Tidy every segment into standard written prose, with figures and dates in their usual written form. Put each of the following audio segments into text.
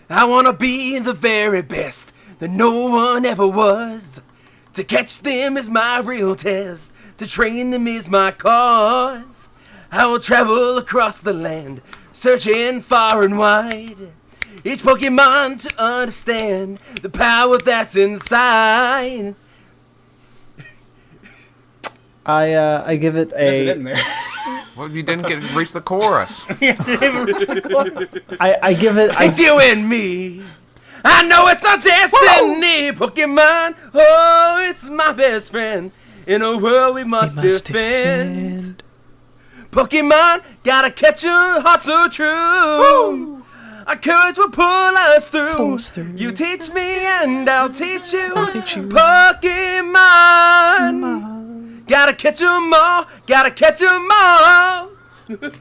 I wanna be the very best that no one ever was. To catch them is my real test. To train them is my cause. I will travel across the land, searching far and wide. Each Pokemon to understand the power that's inside. I give it a. What if you didn't reach the chorus? Yeah, didn't even reach the chorus. I give it. It's you and me. I know it's our destiny, Pokemon. Oh, it's my best friend. In a world we must defend. Pokemon, gotta catch your heart so true. Woo! Our courage will pull us through. You teach me and I'll teach you. Pokemon. Gotta catch 'em all. Gotta catch 'em all.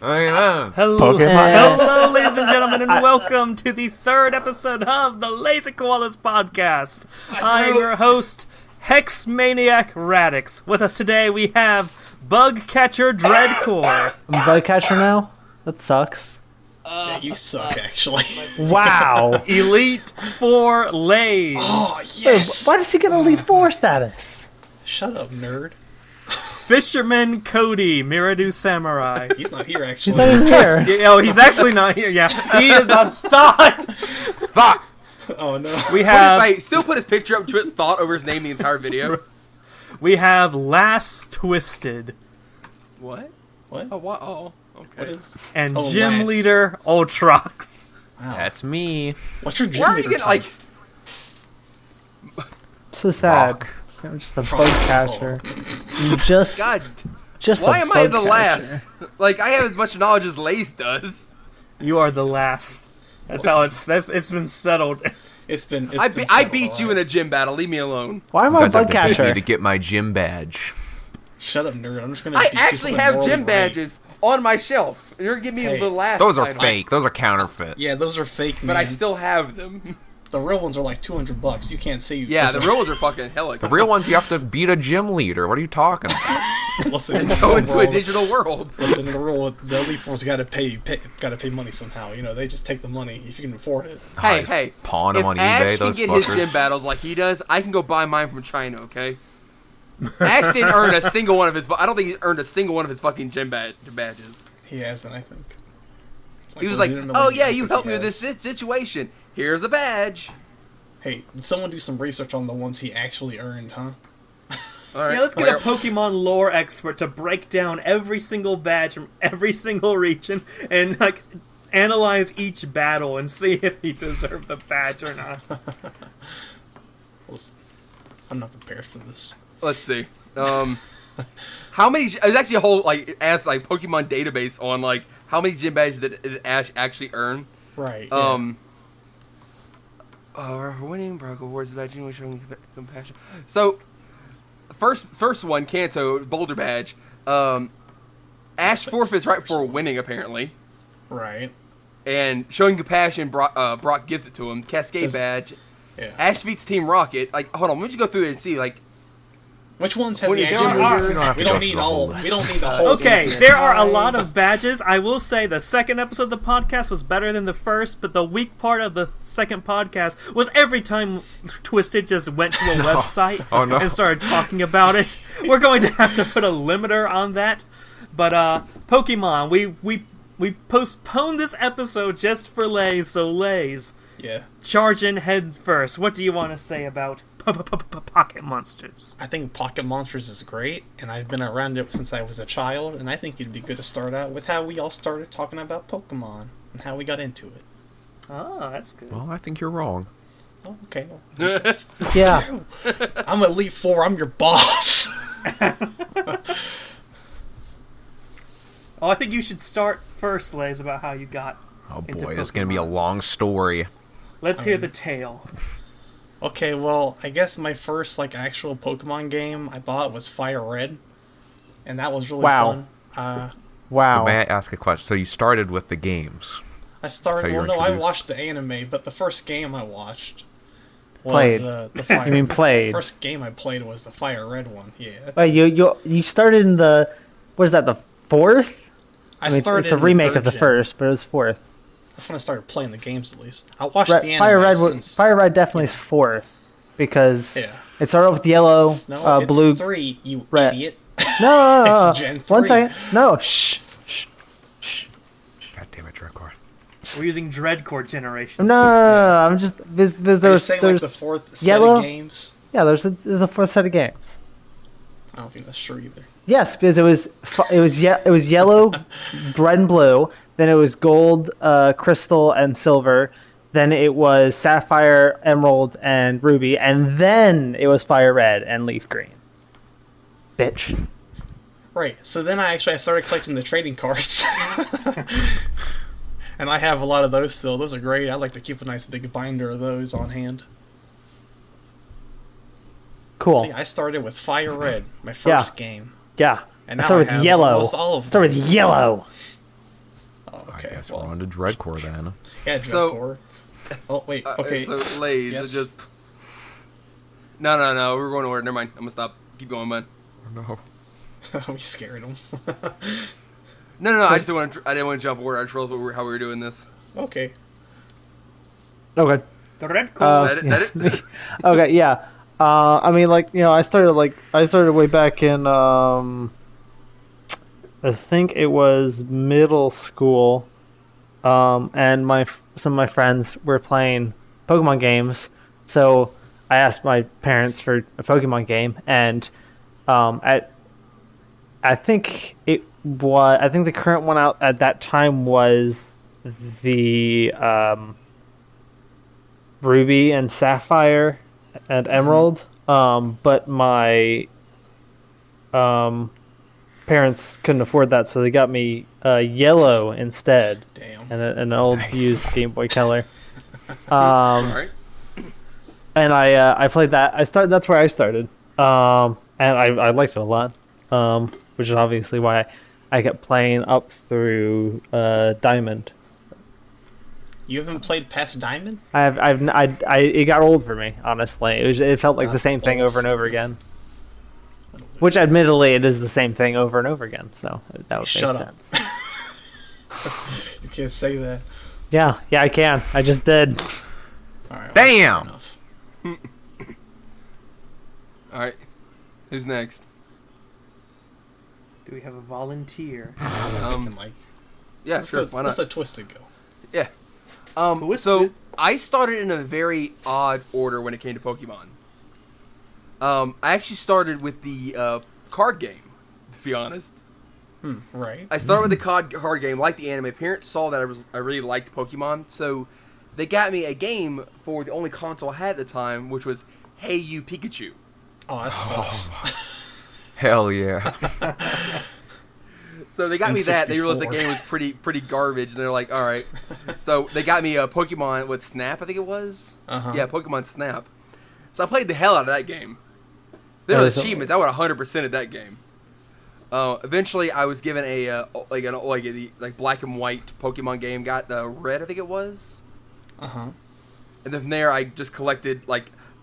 Hello, ladies and gentlemen, and welcome to the third episode of the Lazy Koalas podcast. I'm your host, Hex Maniac Radix. With us today, we have Bug Catcher Dreadcore. I'm Bug Catcher now? That sucks. Yeah, you suck, actually. Wow. Elite 4 Laze. Oh, yes! Why does he get Elite 4 status? Shut up, nerd. Fisherman Cody, Miradu Samurai. He's not here, actually. He's not even here. Oh, he's actually not here. Yeah, he is a thought. Fuck. Oh, no. We have. Wait, still put his picture up to thought over his name the entire video. We have Last Twisted. What? What? Oh, what? Oh, okay. What is... And Oh, Gym Last. Leader Ultrox. Wow. That's me. What's your gym Why are you leader getting type? So sad. Rock. I'm just a Bug Catcher. You just God. a Why am I Bug the Catcher. last? Like, I have as much knowledge as Laze does. You are the last. That's how it's been settled. It's been I beat you in a gym battle. Leave me alone. Why am You I a guys have Bug to beat me Catcher? to get my gym badge. Shut up, nerd. I'm just gonna I beat you actually for the have morally gym right. badges on my shelf. And you're giving me Hey, the last Those are title. fake. Those are counterfeit. Yeah, those are fake, man. But I still have them. The real ones are like $200. You can't see. Yeah, the real ones are fucking hella. The real ones, you have to beat a gym leader. What are you talking about? Listen, Go into a digital world. Listen, the rule, the Elite Four's gotta pay money somehow. You know, they just take the money if you can afford it. Hey, Nice. hey. Pawn If them on Ash eBay, can those get fuckers. his gym battles like he does, I can go buy mine from China, okay? Ash didn't earn a single one of his... I don't think he earned a single one of his fucking gym badges. He hasn't, I think. He was like, legitimately, oh yeah, I you think helped he me with this has. situation. Here's a badge. Hey, did someone do some research on the ones he actually earned, huh? All right. Yeah, let's get a Pokemon lore expert to break down every single badge from every single region and like analyze each battle and see if he deserved the badge or not. Listen, I'm not prepared for this. Let's see. How many... There's actually a whole, like, Pokemon database on, like, how many gym badges did Ash actually earn. Right. Yeah. Winning Brock Awards badge, showing compassion. So, first one, Kanto, Boulder badge. Ash forfeits right before winning, apparently. Right. And showing compassion, Brock gives it to him. Cascade badge. Yeah. Ash beats Team Rocket. Like, hold on, let me just go through there and see, like... Which ones has What he do you actually got? earned? You don't have to We go don't through need the whole all. list. We don't need the whole. Okay, thing. there are a lot of badges. I will say the second episode of the podcast was better than the first, but the weak part of the second podcast was every time Twisted just went to a website and started talking about it. We're going to have to put a limiter on that. But Pokemon, we postponed this episode just for Laze, so Laze, Yeah. charge in head first. What do you want to say about Pocket Monsters? I think Pocket Monsters is great, and I've been around it since I was a child, and I think it'd be good to start out with how we all started talking about Pokemon and how we got into it. Oh, that's good. Well, I think you're wrong. Oh, okay. Well, Yeah. I'm Elite Four. I'm your boss. Oh, I think you should start first, Laze, about how you got Oh into boy, this is gonna be a Pokemon. long story. Let's hear the tale. Okay, well, I guess my first actual Pokemon game I bought was FireRed, and that was really Wow. fun. Wow. So may I ask a question? So you started with the games. I started. That's how you Well, were no, I introduced? watched the anime, but the first game I watched was Played. The Fire. You mean played? First game I played was the FireRed one. Yeah. That's, Wait, you started in the... What is that, the fourth? I mean, started. it's a in remake of the third gen. first, but it was fourth. That's when I started playing the games. At least I watched the anime since. FireRed definitely is fourth because Yeah. it started with yellow, No, it's blue, 3. You red. idiot. No, It's Gen 3. One second. No, shh. God damn it, Dreadcore. We're using Dreadcore generation. No, I'm just there's You're saying like there's the fourth yellow? set of games? yeah there's a fourth set of games. I don't think that's true either. Yes, because it was yellow, red and blue. Then it was gold, crystal, and silver. Then it was sapphire, emerald, and ruby, and then it was fire red and leaf green. Bitch. Right. So then I started collecting the trading cards. And I have a lot of those still. Those are great. I like to keep a nice big binder of those on hand. Cool. See, I started with FireRed, my first game. Yeah. And I now start I have with yellow. almost all of them. Start with yellow. Oh, I okay. guess Well, we're on to Dreadcore then. yeah, So- Dreadcore. Oh, wait. Okay. So Laze, Yes. just. No. We're going to order. Never mind. I'm gonna stop. Keep going, man. No. We scared him. No. I just didn't want to. I didn't want to jump order. I just realized how we were doing this. Okay. Okay. Dreadcore. That it? Okay, yeah. I mean, like, you know, I started way back in, I think it was middle school, and some of my friends were playing Pokemon games, so I asked my parents for a Pokemon game, and I think the current one out at that time was the Ruby and Sapphire and Emerald, but my parents couldn't afford that, so they got me Yellow instead, Damn. and an old used Game Boy Color. All right. And I played that. That's where I started, and I liked it a lot, which is obviously why I kept playing up through Diamond. You haven't played past Diamond? It got old for me, honestly. It felt like the same thing over and over again. Which, admittedly, it is the same thing over and over again. So that would Shut make up. sense. You can't say that. Yeah, I can. I just did. All right, well, Damn! fair enough. All right. Who's next? Do we have a volunteer? Thinking, like, Yeah, sure. Why not? Let's let Twisted go. Yeah. Twisted. So I started in a very odd order when it came to Pokemon. I actually started with the card game, to be honest. Right. I started with the card game, like the anime. Parents saw that I really liked Pokemon, so they got me a game for the only console I had at the time, which was Hey You Pikachu. Oh, that sucks. Hell yeah. So they got me that. They realized the 64. game was pretty garbage, and they're like, all right. So they got me a Pokemon, Snap, I think it was? Uh-huh. Yeah, Pokemon Snap. So I played the hell out of that game. There were achievements. I would 100%ed that game. Eventually, I was given a black and white Pokemon game. Got the red, I think it was. Uh-huh. And then from there, I just collected,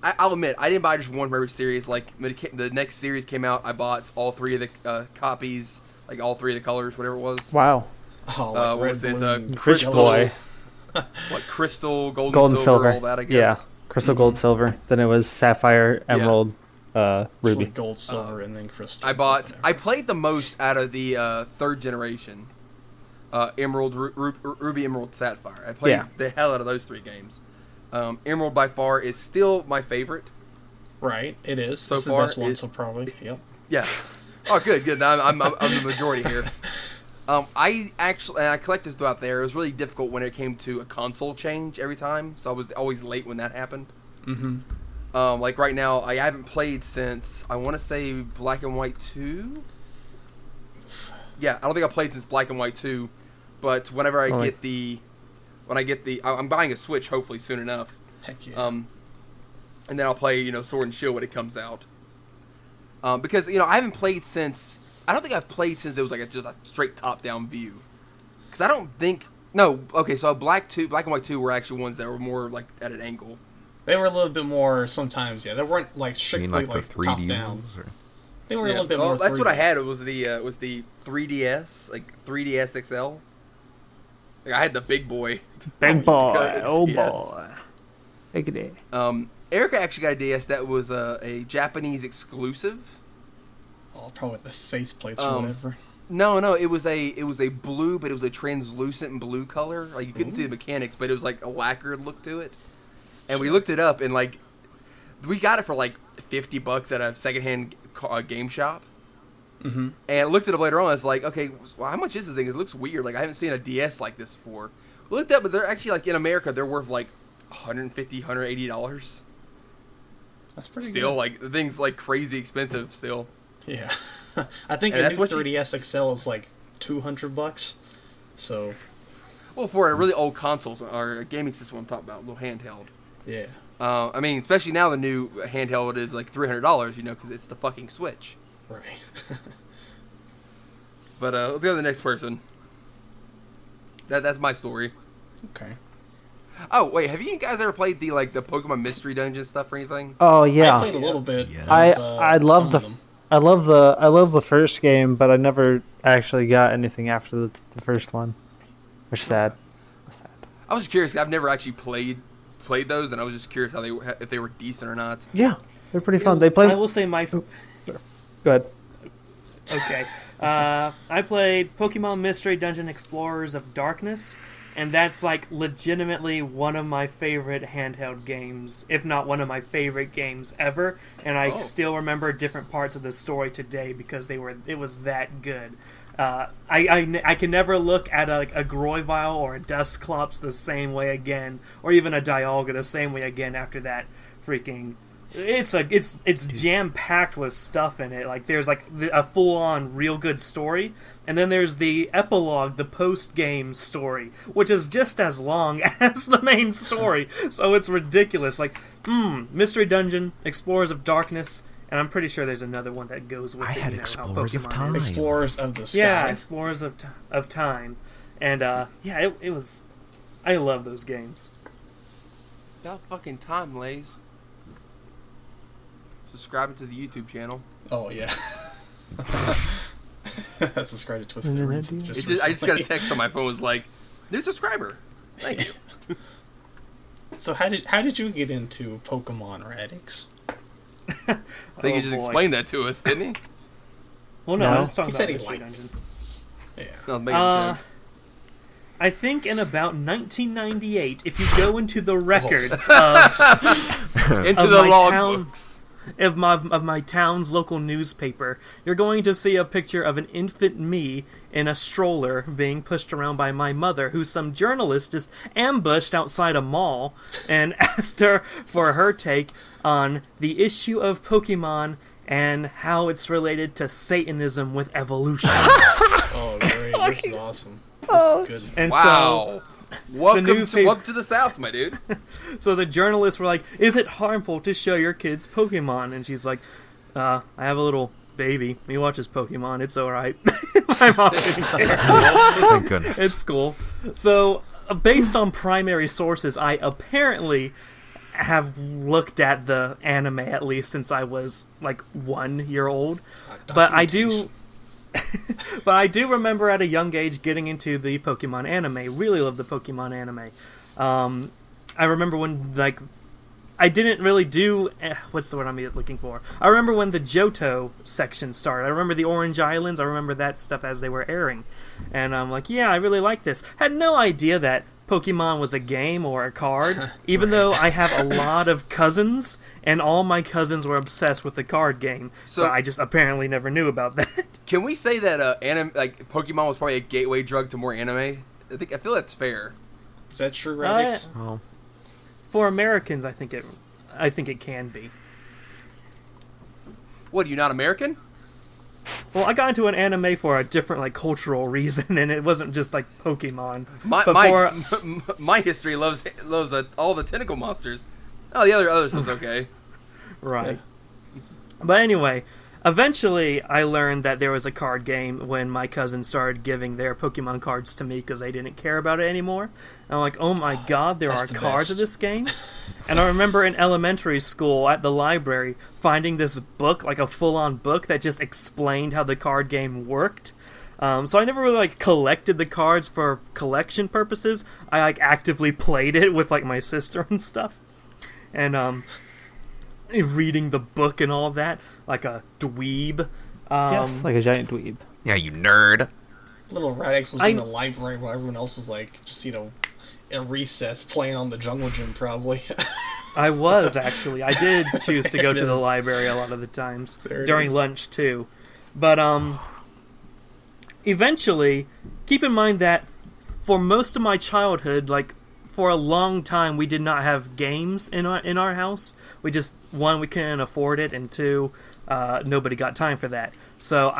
I'll admit, I didn't buy just one for every series. Like, when the next series came out, I bought all three of the copies, like all three of the colors, whatever it was. Wow. Oh, like What red, was it? blue, and Crystal, boy. Crystal, Gold Gold and and silver, silver. all that, I guess. Yeah. Crystal, gold, silver. Then it was Sapphire, Emerald, Ruby. Gold, silver, and then crystal. I played the most out of the third generation. Emerald, Ruby, Emerald, Sapphire. I played the hell out of those three games. Emerald by far is still my favorite. Right, it is. So it's far, the best one, so probably. Yep. Yeah. Oh, good. I'm the majority here. I collected throughout there. It was really difficult when it came to a console change every time, so I was always late when that happened. Mm-hmm. Like right now, I haven't played since, I want to say, Black and White 2? Yeah, I don't think I played since Black and White 2, but whenever I get the... I'm buying a Switch, hopefully, soon enough. Heck yeah. And then I'll play, Sword and Shield when it comes out. Because, I haven't played since... I don't think I've played since it was just a straight top-down view. Because I don't think... No, okay, so Black and White 2 were actually ones that were more, at an angle. They were a little bit more sometimes, yeah. They weren't, strictly, the 3D top-down. ones, or? They were a little bit more that's 3D. what I had. It was the 3DS, 3DS XL. Like, I had the big boy. Big boy, Because- oh yes. boy. Big day. Erica actually got a DS that was a Japanese exclusive. Oh, probably the faceplates or whatever. No, it was a blue, but it was a translucent blue color. Like you couldn't see the mechanics, but it was like a lacquered look to it. And we looked it up, and like we got it for like $50 at a secondhand game shop. Mm-hmm. And looked it up later on. It's like, okay, well, how much is this thing? It looks weird. Like I haven't seen a DS like this before. We looked up, but they're actually like in America, they're worth like $150, $180. That's pretty Still, good. like the thing's like crazy expensive still. Yeah. I think And a that's new what you- 3DS XL is like $200. So, Well, for a really old consoles or a gaming system, I'm talking about, a little handheld. yeah. I mean, especially now the new handheld is like $300, you know, because it's the fucking Switch. Right. But let's go to the next person. That's my story. Okay. Oh wait, have you guys ever played the Pokemon Mystery Dungeon stuff or anything? Oh I yeah. played a little bit. Yeah. I love some the of them. I love the first game, but I never actually got anything after the first one. Which is sad. Sad. I was just curious. I've never actually played those, and I was just curious if they were decent or not. Yeah, they're pretty fun. They play. I will say my. Go ahead. Okay. I played Pokemon Mystery Dungeon Explorers of Darkness, and that's like legitimately one of my favorite handheld games, if not one of my favorite games ever. And I still remember different parts of the story today because it was that good. I can never look at a Groyvile or a Dusclops the same way again, or even a Dialga the same way again after that freaking. It's jam packed with stuff in it. Like there's like a full on real good story, and then there's the epilogue, the post game story, which is just as long as the main story. So it's ridiculous. Like, Mystery Dungeon, Explorers of Darkness, and I'm pretty sure there's another one that goes with I it. had you know, how Explorers of Pokemon Time. is. Explorers of the Sky. Yeah, Explorers of Time, and it was. I love those games. About fucking time, Laze. Subscribing to the YouTube channel. Oh, yeah. Subscribe to Twisted Reads. I just got a text on my phone. Was like, new subscriber. Thank you. So how did you get into Pokemon Radix? I think he just explained that to us, didn't he? Well, no, No. I was talking He about said he Mystery liked Dungeon. Yeah. I was making a joke. I think in about 1998, if you go into the records of Into of the my log town- books. of my town's local newspaper, you're going to see a picture of an infant me in a stroller being pushed around by my mother, who some journalist just ambushed outside a mall and asked her for her take on the issue of Pokemon and how it's related to Satanism with evolution. Oh, great. This is awesome. This is good. And Wow. Welcome newspaper- to the South, my dude. so the journalists were like, "Is it harmful to show your kids Pokemon?" And she's like, "I have a little baby. He watches Pokemon. It's all right." My mom didn't care. Thank goodness. It's cool. So, based on primary sources, I apparently have looked at the anime at least since I was like 1 year old. But I do remember at a young age getting into the Pokemon anime. Really love the Pokemon anime. I remember when I didn't really do what's the word I'm looking for? I remember when the Johto section started. I remember the Orange Islands. I remember that stuff as they were airing. And I'm like, yeah, I really like this. Had no idea that Pokemon was a game or a card, even though I have a lot of cousins, and all my cousins were obsessed with the card game. So- But I just apparently never knew about that. Can we say that Pokemon was probably a gateway drug to more anime? I feel that's fair. Is that true, Radix? Well, For Americans, I think it can be. What, are you not American? Well, I got into an anime for a different cultural reason, and it wasn't just Pokemon. My history loves all the tentacle monsters. Oh, the other stuff's okay. Right. But anyway, eventually I learned that there was a card game when my cousins started giving their Pokemon cards to me because they didn't care about it anymore. And I'm like, oh my god, there that's are the cards best. of this game? And I remember in elementary school at the library finding this book, like a full-on book that just explained how the card game worked. So I never really like collected the cards for collection purposes. I like actively played it with like my sister and stuff, and reading the book and all of that, like a dweeb. Yes, like a giant dweeb. Yeah, you nerd. Little Radix was in the library while everyone else was like, just, at recess playing on the jungle gym, probably. I was, actually. I did choose to go to the library a lot of the times. During lunch, too. But, eventually, keep in mind that for most of my childhood, like, for a long time, we did not have games in our house. We just, one, we couldn't afford it, and two, nobody got time for that. So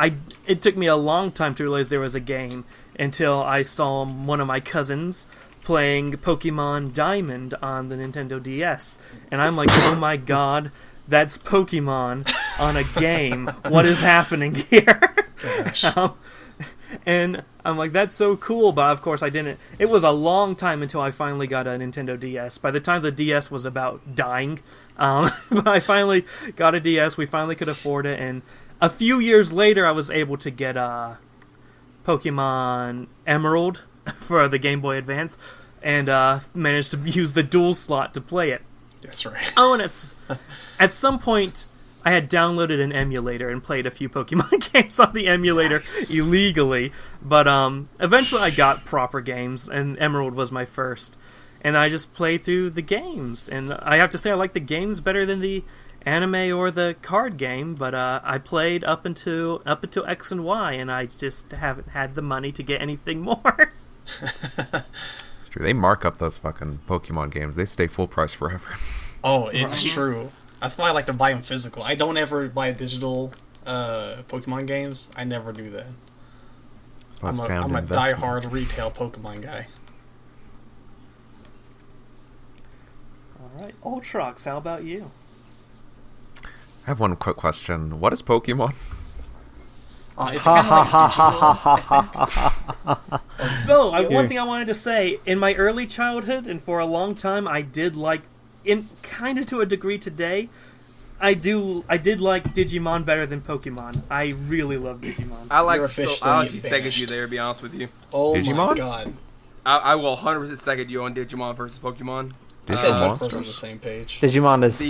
it took me a long time to realize there was a game until I saw one of my cousins playing Pokemon Diamond on the Nintendo DS. And I'm like, oh my god, that's Pokemon on a game. What is happening here? And I'm like, that's so cool, but of course I didn't. It was a long time until I finally got a Nintendo DS. By the time the DS was about dying, but I finally got a DS, we finally could afford it, and a few years later I was able to get Pokemon Emerald for the Game Boy Advance, and managed to use the dual slot to play it. That's right. Oh, and at some point I had downloaded an emulator and played a few Pokemon games on the emulator illegally, but eventually I got proper games, and Emerald was my first. And I just played through the games, and I have to say I like the games better than the anime or the card game, but I played up until X and Y, and I just haven't had the money to get anything more. It's true. They mark up those fucking Pokemon games. They stay full price forever. Oh, it's true. That's why I like to buy them physical. I don't ever buy digital Pokemon games. I never do that. I'm a die-hard retail Pokemon guy. Alright, Ultrox, how about you? I have one quick question. What is Pokemon? It's kind of like one thing I wanted to say, in my early childhood, and for a long time, I did like, kind of to a degree today, I did like Digimon better than Pokemon. I really love Digimon. I'll actually second you there, to be honest with you. Oh Digimon? my god. I will 100% second you on Digimon versus Pokemon. Digimon on monsters. the same page. Digimon is...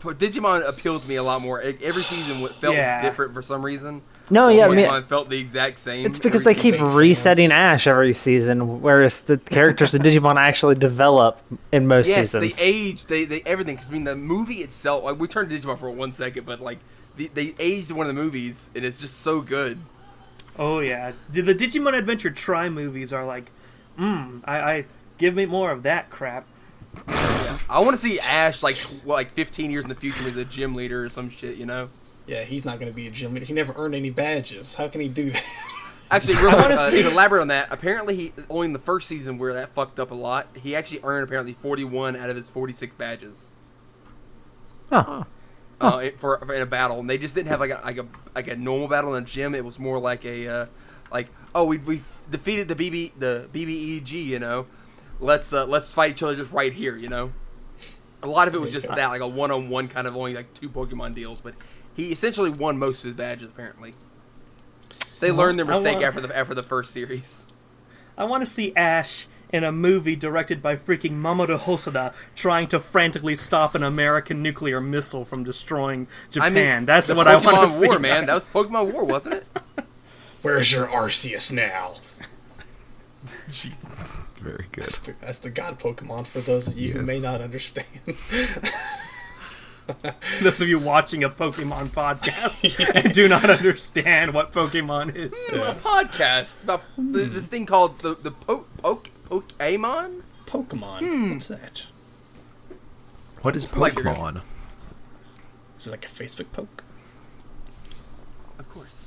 Digimon appealed to me a lot more. Every season felt different for some reason. No, yeah, Pokemon felt the exact same. It's because they keep resetting Ash every season, whereas the characters in Digimon actually develop in most seasons. Yes, they age, they everything. Because I mean, the movie itself, like we turned to Digimon for 1 second, but like they aged one of the movies, and it's just so good. Oh yeah, the Digimon Adventure Tri movies are like, I give me more of that crap. Yeah. I want to see Ash like 15 years in the future as a gym leader or some shit, you know? Yeah, he's not going to be a gym leader. He never earned any badges. How can he do that? Actually, to elaborate on that, apparently he only in the first season where that fucked up a lot, he actually earned apparently 41 out of his 46 badges. Oh. For in a battle, and they just didn't have like a normal battle in a gym. It was more like a we defeated the BBEG, you know. Let's fight each other just right here, you know. A lot of it was just that, like a one-on-one kind of only like 2 Pokemon deals, but he essentially won most of his badges apparently. They learned their mistake after the first series. I want to see Ash in a movie directed by freaking Mamoru Hosoda trying to frantically stop an American nuclear missile from destroying Japan. I mean, that's what I want to see. War, man. That was Pokemon War, wasn't it? Where's your Arceus now? Jesus. Very good. That's the god Pokemon for those of you who may not understand. Those of you watching a Pokemon podcast and do not understand what Pokemon is. A podcast about this thing called the Pokemon? Pokemon? What's that? What is Pokemon? Is it like a Facebook poke? Of course.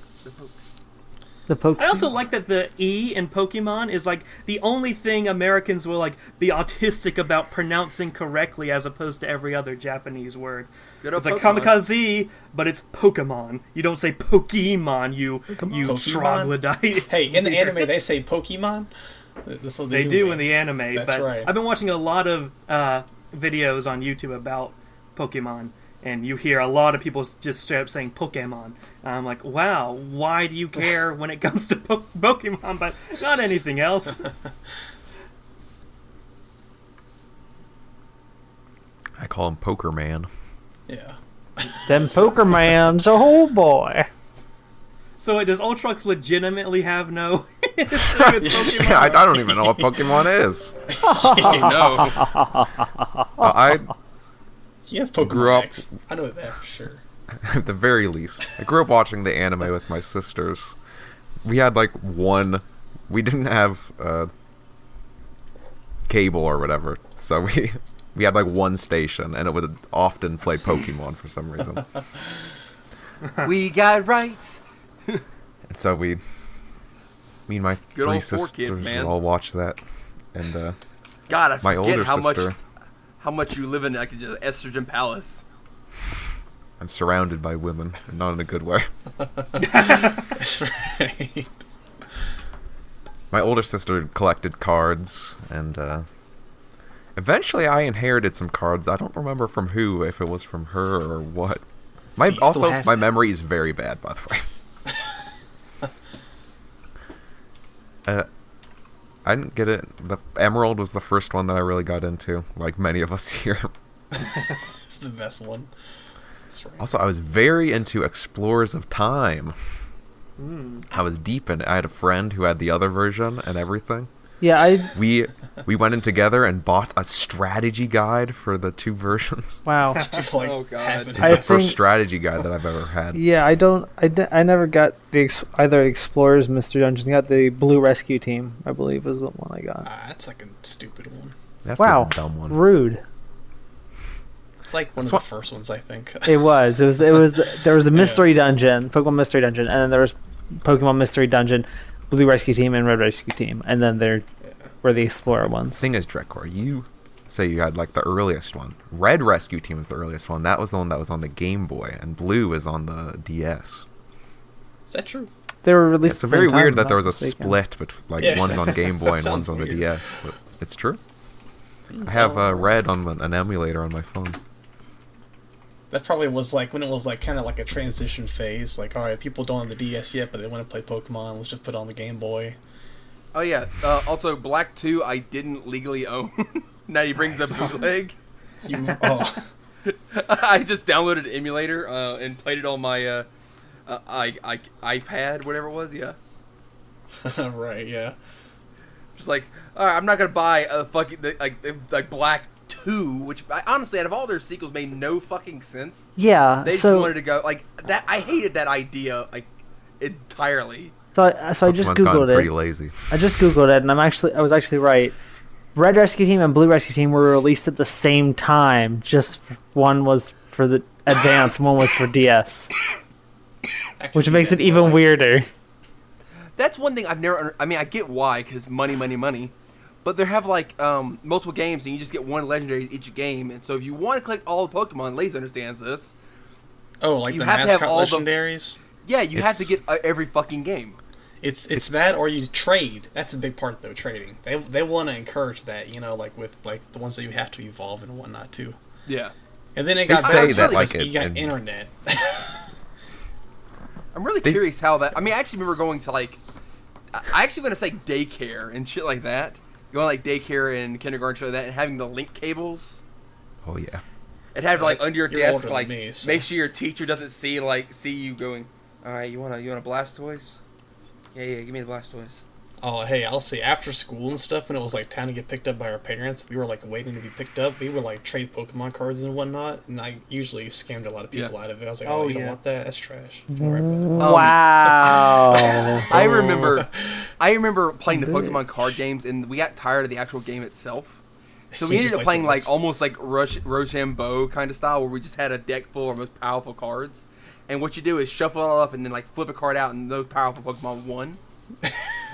The pokes. I also like that the E in Pokemon is like the only thing Americans will like be autistic about pronouncing correctly as opposed to every other Japanese word. It's like kamikaze, but it's Pokemon. You don't say Pokemon, you troglodyte. Hey, in the anime they say Pokemon. That's what they do in the anime. That's but right. I've been watching a lot of videos on YouTube about Pokemon, and you hear a lot of people just straight up saying Pokemon. And I'm like, wow, why do you care when it comes to Pokemon, but not anything else? I call him Poker Man. Yeah. Them Pokermans, oh boy. So does Ultrax legitimately have no I don't even know what Pokemon is. You have Pokemon X. I know that for sure. At the very least. I grew up watching the anime with my sisters. We had like one... We didn't have cable or whatever, so we had like one station, and it would often play Pokemon for some reason. We got rights. And so me and my Good three old four sisters kids, man. would all watch that. And God, I my forget older sister... how much you live in like just Estrogen Palace. I'm surrounded by women, and not in a good way. That's right. My older sister collected cards, and eventually I inherited some cards. I don't remember from who, if it was from her or what. My memory is very bad, by the way. I didn't get it. The Emerald was the first one that I really got into, like many of us here. It's the best one. That's right. Also, I was very into Explorers of Time. I was deep in it. I had a friend who had the other version and everything. Yeah, We went in together and bought a strategy guide for the two versions. Wow. Oh, God. It's the first strategy guide that I've ever had. Yeah, I never got either Explorers Mystery Dungeon. I got the Blue Rescue Team, I believe, is the one I got. That's like a stupid one. That's Wow, the dumb one. rude. It's like one of the first ones, I think. It was. There was a Mystery Dungeon, Pokemon Mystery Dungeon, and then there was Pokemon Mystery Dungeon, Blue Rescue Team, and Red Rescue Team, and then there were the Explorer ones. Thing is, Drekor, you say you had like the earliest one. Red Rescue Team was the earliest one. That was the one that was on the Game Boy, and Blue is on the DS. Is that true? They were released. It's very weird that there was a split, but like one's on Game Boy and one's on the DS. But it's true. I have Red on an emulator on my phone. That probably was like when it was like kind of like a transition phase. Like, all right, people don't have the DS yet, but they want to play Pokemon. Let's just put it on the Game Boy. Oh yeah. Also, Black 2 I didn't legally own. Now he brings up bootleg. I just downloaded an emulator and played it on my iPad, whatever it was. Yeah. Right. Yeah. Just like, all right, I'm not gonna buy a fucking like Black 2, which honestly, out of all their sequels, made no fucking sense. Yeah. They just wanted to go like that. I hated that idea like entirely. So I just googled it. Pretty lazy. I just googled it, and I was actually right. Red Rescue Team and Blue Rescue Team were released at the same time. Just one was for the Advance, one was for DS, which makes it even weirder. That's one thing I've never. I mean, I get why, because money. But they have like multiple games, and you just get one legendary each game. And so if you want to collect all the Pokemon, Laze understands this. Oh, like you the have mascot to have all legendaries? Yeah, you have to get every fucking game. It's that, or you trade. That's a big part, though, trading. They want to encourage that, like with like the ones that you have to evolve and whatnot too. Yeah. And then it got better that because you got internet. I'm really curious how that. I mean, I actually remember going to like. I actually want to say daycare and shit like that. Going like daycare and kindergarten, shit like that, and having the link cables. Oh yeah. And have like under your desk, like me, so. make sure your teacher doesn't see you going. All right, you want Blastoise? Yeah, give me the Blastoise. Oh, hey, I'll say after school and stuff, when it was like time to get picked up by our parents, we were like waiting to be picked up. We would like trade Pokemon cards and whatnot, and I usually scammed a lot of people out of it. I was like, oh you don't want that? That's trash. Wow. I remember playing the Pokemon card games, and we got tired of the actual game itself. So we ended up playing like almost like Rochambeau kind of style, where we just had a deck full of most powerful cards. And what you do is shuffle it all up and then like flip a card out, and those powerful Pokemon won.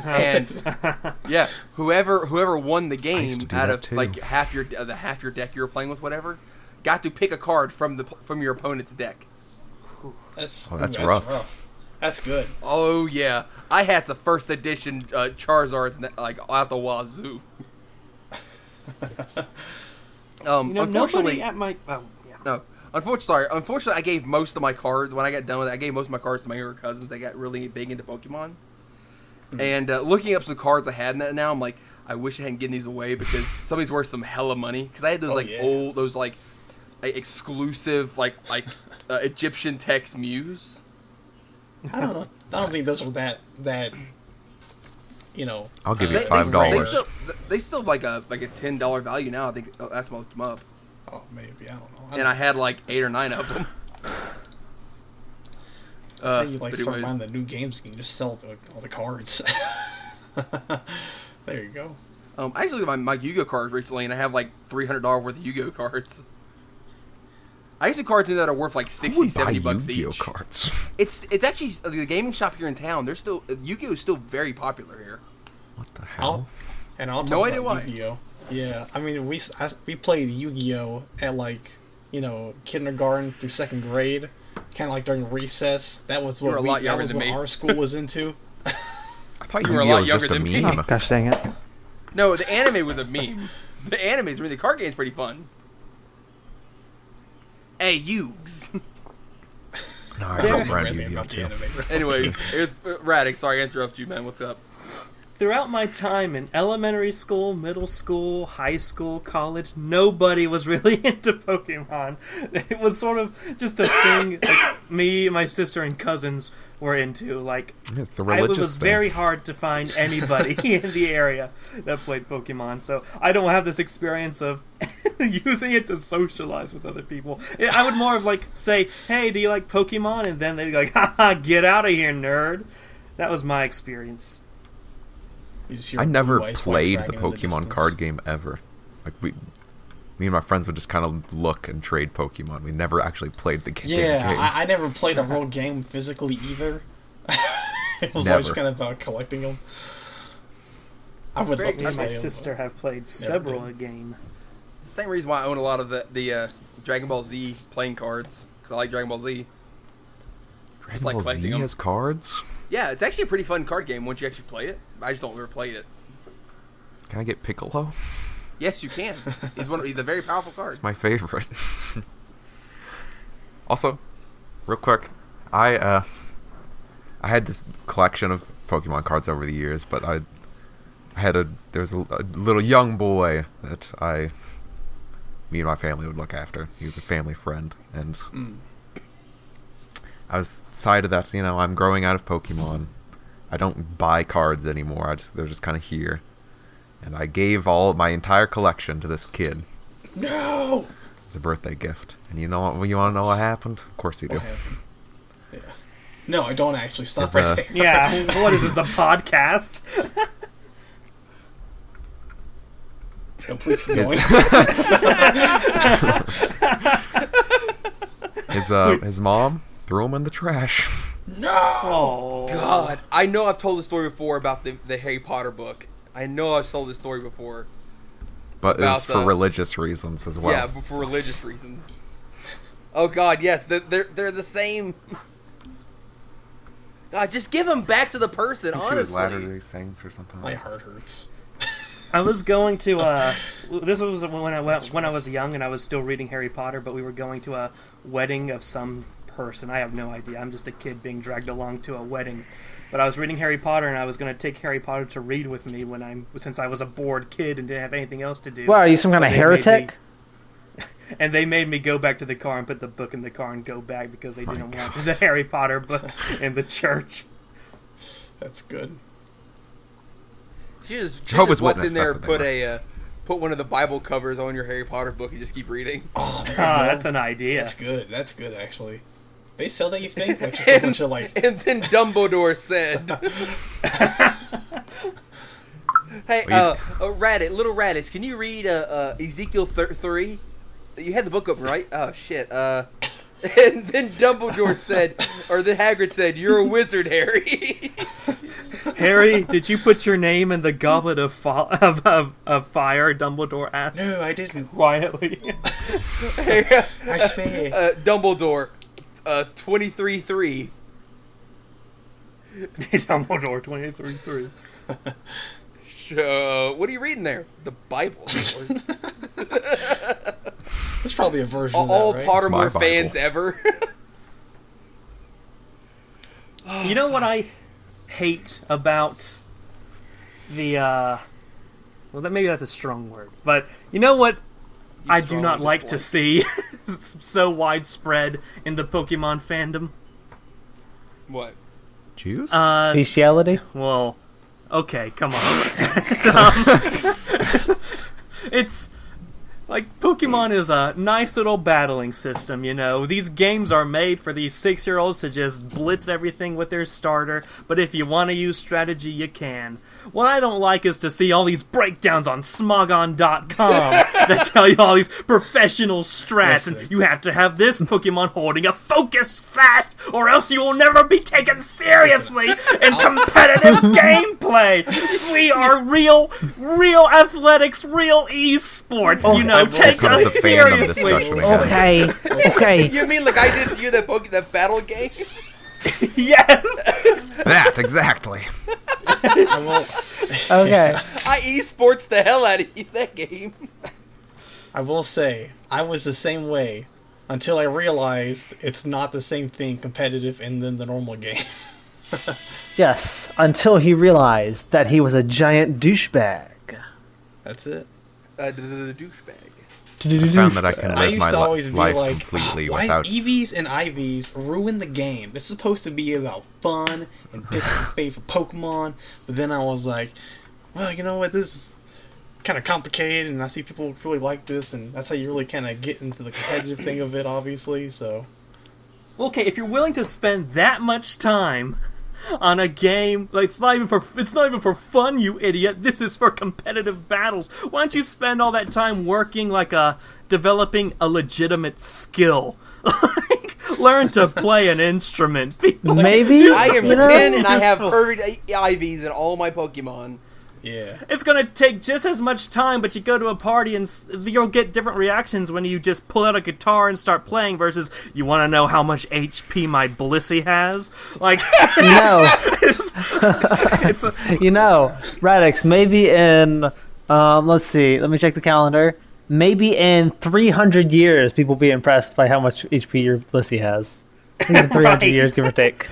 And yeah, whoever won the game out of like half your deck you were playing with, whatever, got to pick a card from your opponent's deck. That's rough. That's good. Oh yeah, I had some first edition Charizards like out the wazoo. Unfortunately, nobody at my Unfortunately, I gave most of my cards when I got done with it. I gave most of my cards to my younger cousins. They got really big into Pokemon. And looking up some cards I had in that now, I'm like, I wish I hadn't given these away because some of these worth some hella money. Because I had those old, those exclusive Egyptian text Mews. I don't know. I don't think those were that. I'll give you $5. They still have like a $10 value now. I think that's what I looked them up. Oh, maybe. I don't know. And I had like 8 or 9 of them. That's how you start buying the new games. You can just sell all the cards. There you go. I actually got my Yu-Gi-Oh cards recently, and I have like $300 worth of Yu-Gi-Oh cards. I used to cards in that are worth like $60-$70 Yu-Gi-Oh each. cards? It's actually the gaming shop here in town. They're still Yu-Gi-Oh is still very popular here. What the hell? I'll talk about Yu-Gi-Oh. Yeah, I mean we played Yu-Gi-Oh at kindergarten through 2nd grade, kind of like during recess. That was what our school was into. I thought Yu-Gi-Oh was just a meme. Oh, gosh dang it. No, the anime was a meme. The card game's pretty fun. Hey, Yugs. No, I don't run Yu-Gi-Oh too. Anyway, here's Radix. Sorry I interrupted you, man. What's up? Throughout my time in elementary school, middle school, high school, college, nobody was really into Pokemon. It was sort of just a thing me, my sister, and cousins were into. It's the religious it was thing. very hard to find anybody in the area that played Pokemon, so I don't have this experience of using it to socialize with other people. I would more of say, hey, do you like Pokemon? And then they'd be like, haha, get out of here, nerd. That was my experience. I never played the Pokemon card game ever. Me and my friends would just kind of look and trade Pokemon. We never actually played the game. Yeah, I never played a real game physically either. It was always kind of about collecting them. I would love to play my sister have played several a game. It's the same reason why I own a lot of the Dragon Ball Z playing cards, because I like Dragon Ball Z. Dragon Ball Z has cards? Yeah, it's actually a pretty fun card game once you actually play it. I just don't ever play it. Can I get Piccolo? Yes, you can. He's a very powerful card. It's my favorite. Also, real quick, I had this collection of Pokemon cards over the years, but there was a little young boy that me and my family would look after. He was a family friend, and I was decided that I'm growing out of Pokemon. I don't buy cards anymore. They're just kind of here, and I gave my entire collection to this kid. No. It's a birthday gift, and you want to know what happened? Of course you do. What happened? Yeah. No, I don't actually. Stop right there. Yeah. What is this? A podcast? No, please keep going. His mom threw him in the trash. No! Oh God, I know I've told the story before about the Harry Potter book. I know I've told this story before. But it was for religious reasons as well. Yeah, but for religious reasons. Oh God, yes, they're the same. God, just give them back to the person, honestly. Latter-day Saints or something. My heart hurts. I was going to this was when I was young and I was still reading Harry Potter, but we were going to a wedding of some person. I have no idea. I'm just a kid being dragged along to a wedding. But I was reading Harry Potter, and I was going to take Harry Potter to read with me since I was a bored kid and didn't have anything else to do. What, are you some kind of heretic? And they made me go back to the car and put the book in the car and go back because they didn't want the Harry Potter book in the church. That's good. She just walked in there and put one of the Bible covers on your Harry Potter book and just keep reading. Oh, that's an idea. That's good. That's good, actually. They sell that, you think? Like, just a bunch of, And then Dumbledore said... Hey, little Radix, can you read Ezekiel 3? You had the book open, right? Oh, shit. And then Dumbledore said, or then Hagrid said, "You're a wizard, Harry." Harry, did you put your name in the goblet of fire? Dumbledore asked. No, I didn't. Quietly. I swear. Dumbledore, 23-3. Dumbledore, 23-3. What are you reading there? The Bible, of course. There's probably a version all of that, right? Pottermore Bible. fans ever. You know what I hate about the well, maybe that's a strong word, but you know what I do not like to see so widespread in the Pokemon fandom? What? Jews? Bestiality? Well, okay, come on. It's like Pokemon is a nice little battling system, you know. These games are made for these 6-year-olds to just blitz everything with their starter, but if you want to use strategy, you can. What I don't like is to see all these breakdowns on Smogon.com that tell you all these professional strats, and you have to have this Pokemon holding a focus sash, or else you will never be taken seriously in competitive gameplay. We are real athletics, real esports, you know. Take Comes us the fandom seriously. discussion again. Okay. You mean like I did to you that battle game? Yes. That, exactly. Okay. I esports the hell out of you that game. I will say, I was the same way until I realized it's not the same thing competitive and then the normal game. Yes, until he realized that he was a giant douchebag. That's it. The douchebag. I found that I can I live used my to always be life like, completely why without... EVs and IVs ruin the game? It's supposed to be about fun and picking your favorite Pokemon, but then I was like, well, you know what, this is kind of complicated, and I see people really like this, and that's how you really kind of get into the competitive thing of it, obviously, so... Okay, if you're willing to spend that much time on a game, like it's not even for fun, you idiot. This is for competitive battles. Why don't you spend all that time working like developing a legitimate skill? Like, learn to play an instrument. Maybe I am you know, 10 and I have perfect IVs in all my Pokemon. Yeah. It's gonna take just as much time, but you go to a party and you'll get different reactions when you just pull out a guitar and start playing versus you want to know how much HP my Blissey has. Like, you know, Radix, maybe in, let's see, let me check the calendar. Maybe in 300 years, people will be impressed by how much HP your Blissey has. I think in 300 years, give or take.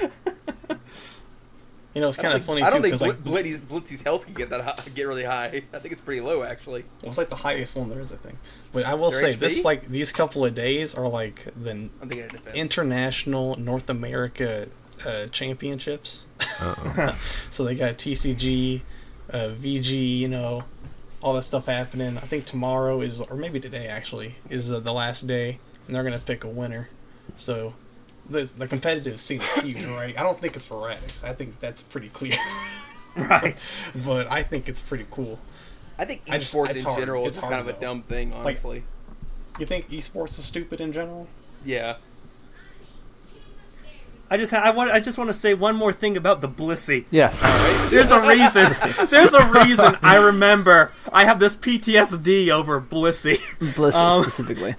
You know, it's kind of funny, I don't too, think because, like, Blitzy's health can get really high. I think it's pretty low, actually. it's like the highest one there is, I think. But I will Their say, HP? this, like, these couple of days are, like, the I'm thinking of defense. International North America Championships. Uh-oh. So they got TCG, VG, you know, all that stuff happening. I think tomorrow is, or maybe today actually, is the last day, and they're gonna pick a winner. So the competitive scene is huge, right? I don't think it's for Radix. I think that's pretty clear. right. But I think it's pretty cool. I think I just- esports it's in hard. general It's is hard, kind of a though. dumb thing, honestly. You think esports is stupid in general? Yeah. I just want to say one more thing about the Blissey. Yes. There's a reason. There's a reason I remember. I have this PTSD over Blissey. Blissey specifically.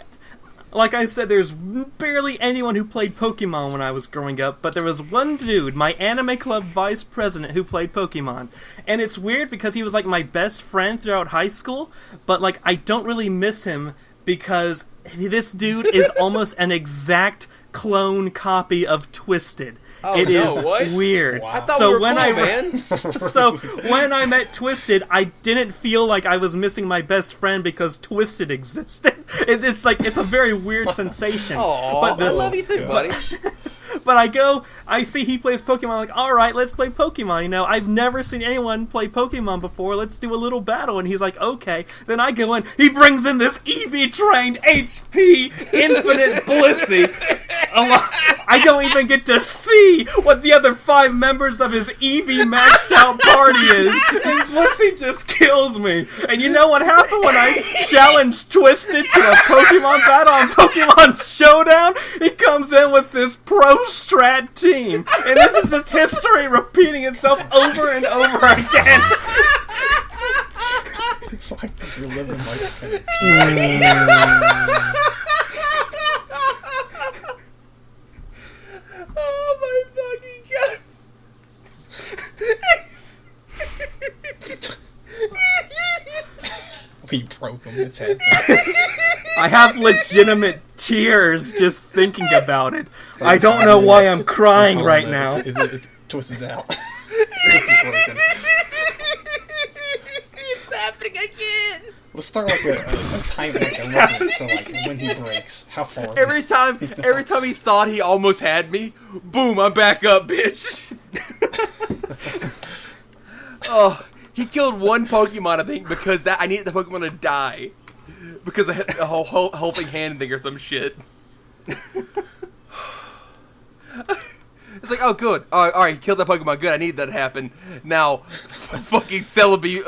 Like I said, there's barely anyone who played Pokemon when I was growing up, but there was one dude, my anime club vice president, who played Pokemon. And it's weird because he was like my best friend throughout high school, but like I don't really miss him because this dude is almost an exact clone copy of Twisted. Oh, It no, is what? weird. Wow. I thought So we were when cool, I man. So when I met Twisted, I didn't feel like I was missing my best friend because Twisted existed. It's like it's a very weird sensation. Aw, But I love you too, buddy. But I see he plays Pokemon, I'm like, alright, let's play Pokemon, you know, I've never seen anyone play Pokemon before, let's do a little battle, and he's like, okay, then I go in, he brings in this EV-trained HP Infinite Blissey, I don't even get to see what the other 5 members of his EV maxed out party is, and Blissey just kills me, and you know what happened when I challenged Twisted to a Pokemon battle on Pokemon Showdown? He comes in with this pro strat team, and this is just history repeating itself over and over again. It's like this reliving my friend. Oh my fucking god. We broke him. It's happening. I have legitimate tears just thinking about it. I don't know why I'm crying right now. It's Twisted's out. It's happening again. Let's start like a time like a record for like when he breaks. How far? Every time he thought he almost had me, boom, I'm back up, bitch. Oh, he killed one Pokemon, I think, because I needed the Pokemon to die. Because I had a whole helping hand thing or some shit. It's like, oh, good. Alright, he killed that Pokemon. Good, I need that to happen. Now, fucking Celebi,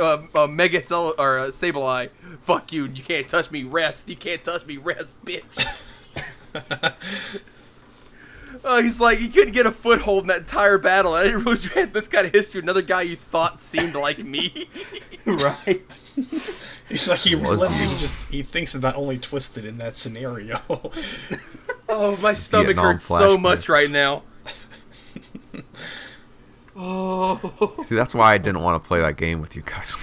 Mega Sableye. Fuck you. You can't touch me. Rest. You can't touch me. Rest, bitch. He's like, he couldn't get a foothold in that entire battle. I didn't really have this kind of history. Another guy you thought seemed like me. Right. He's like, he thinks about only Twisted in that scenario. Oh, my stomach hurts so much right now. Oh. See, that's why I didn't want to play that game with you guys.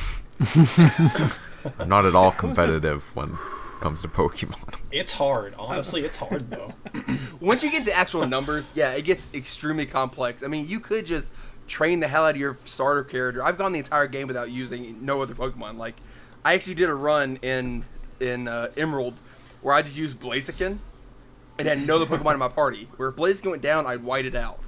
I'm not at all competitive when it comes to Pokemon. It's hard. Honestly, it's hard, though. Once you get to actual numbers, yeah, it gets extremely complex. I mean, you could just train the hell out of your starter character. I've gone the entire game without using no other Pokemon. Like, I actually did a run in Emerald where I just used Blaziken and had no other Pokemon in my party. Where if Blaziken went down, I'd white it out.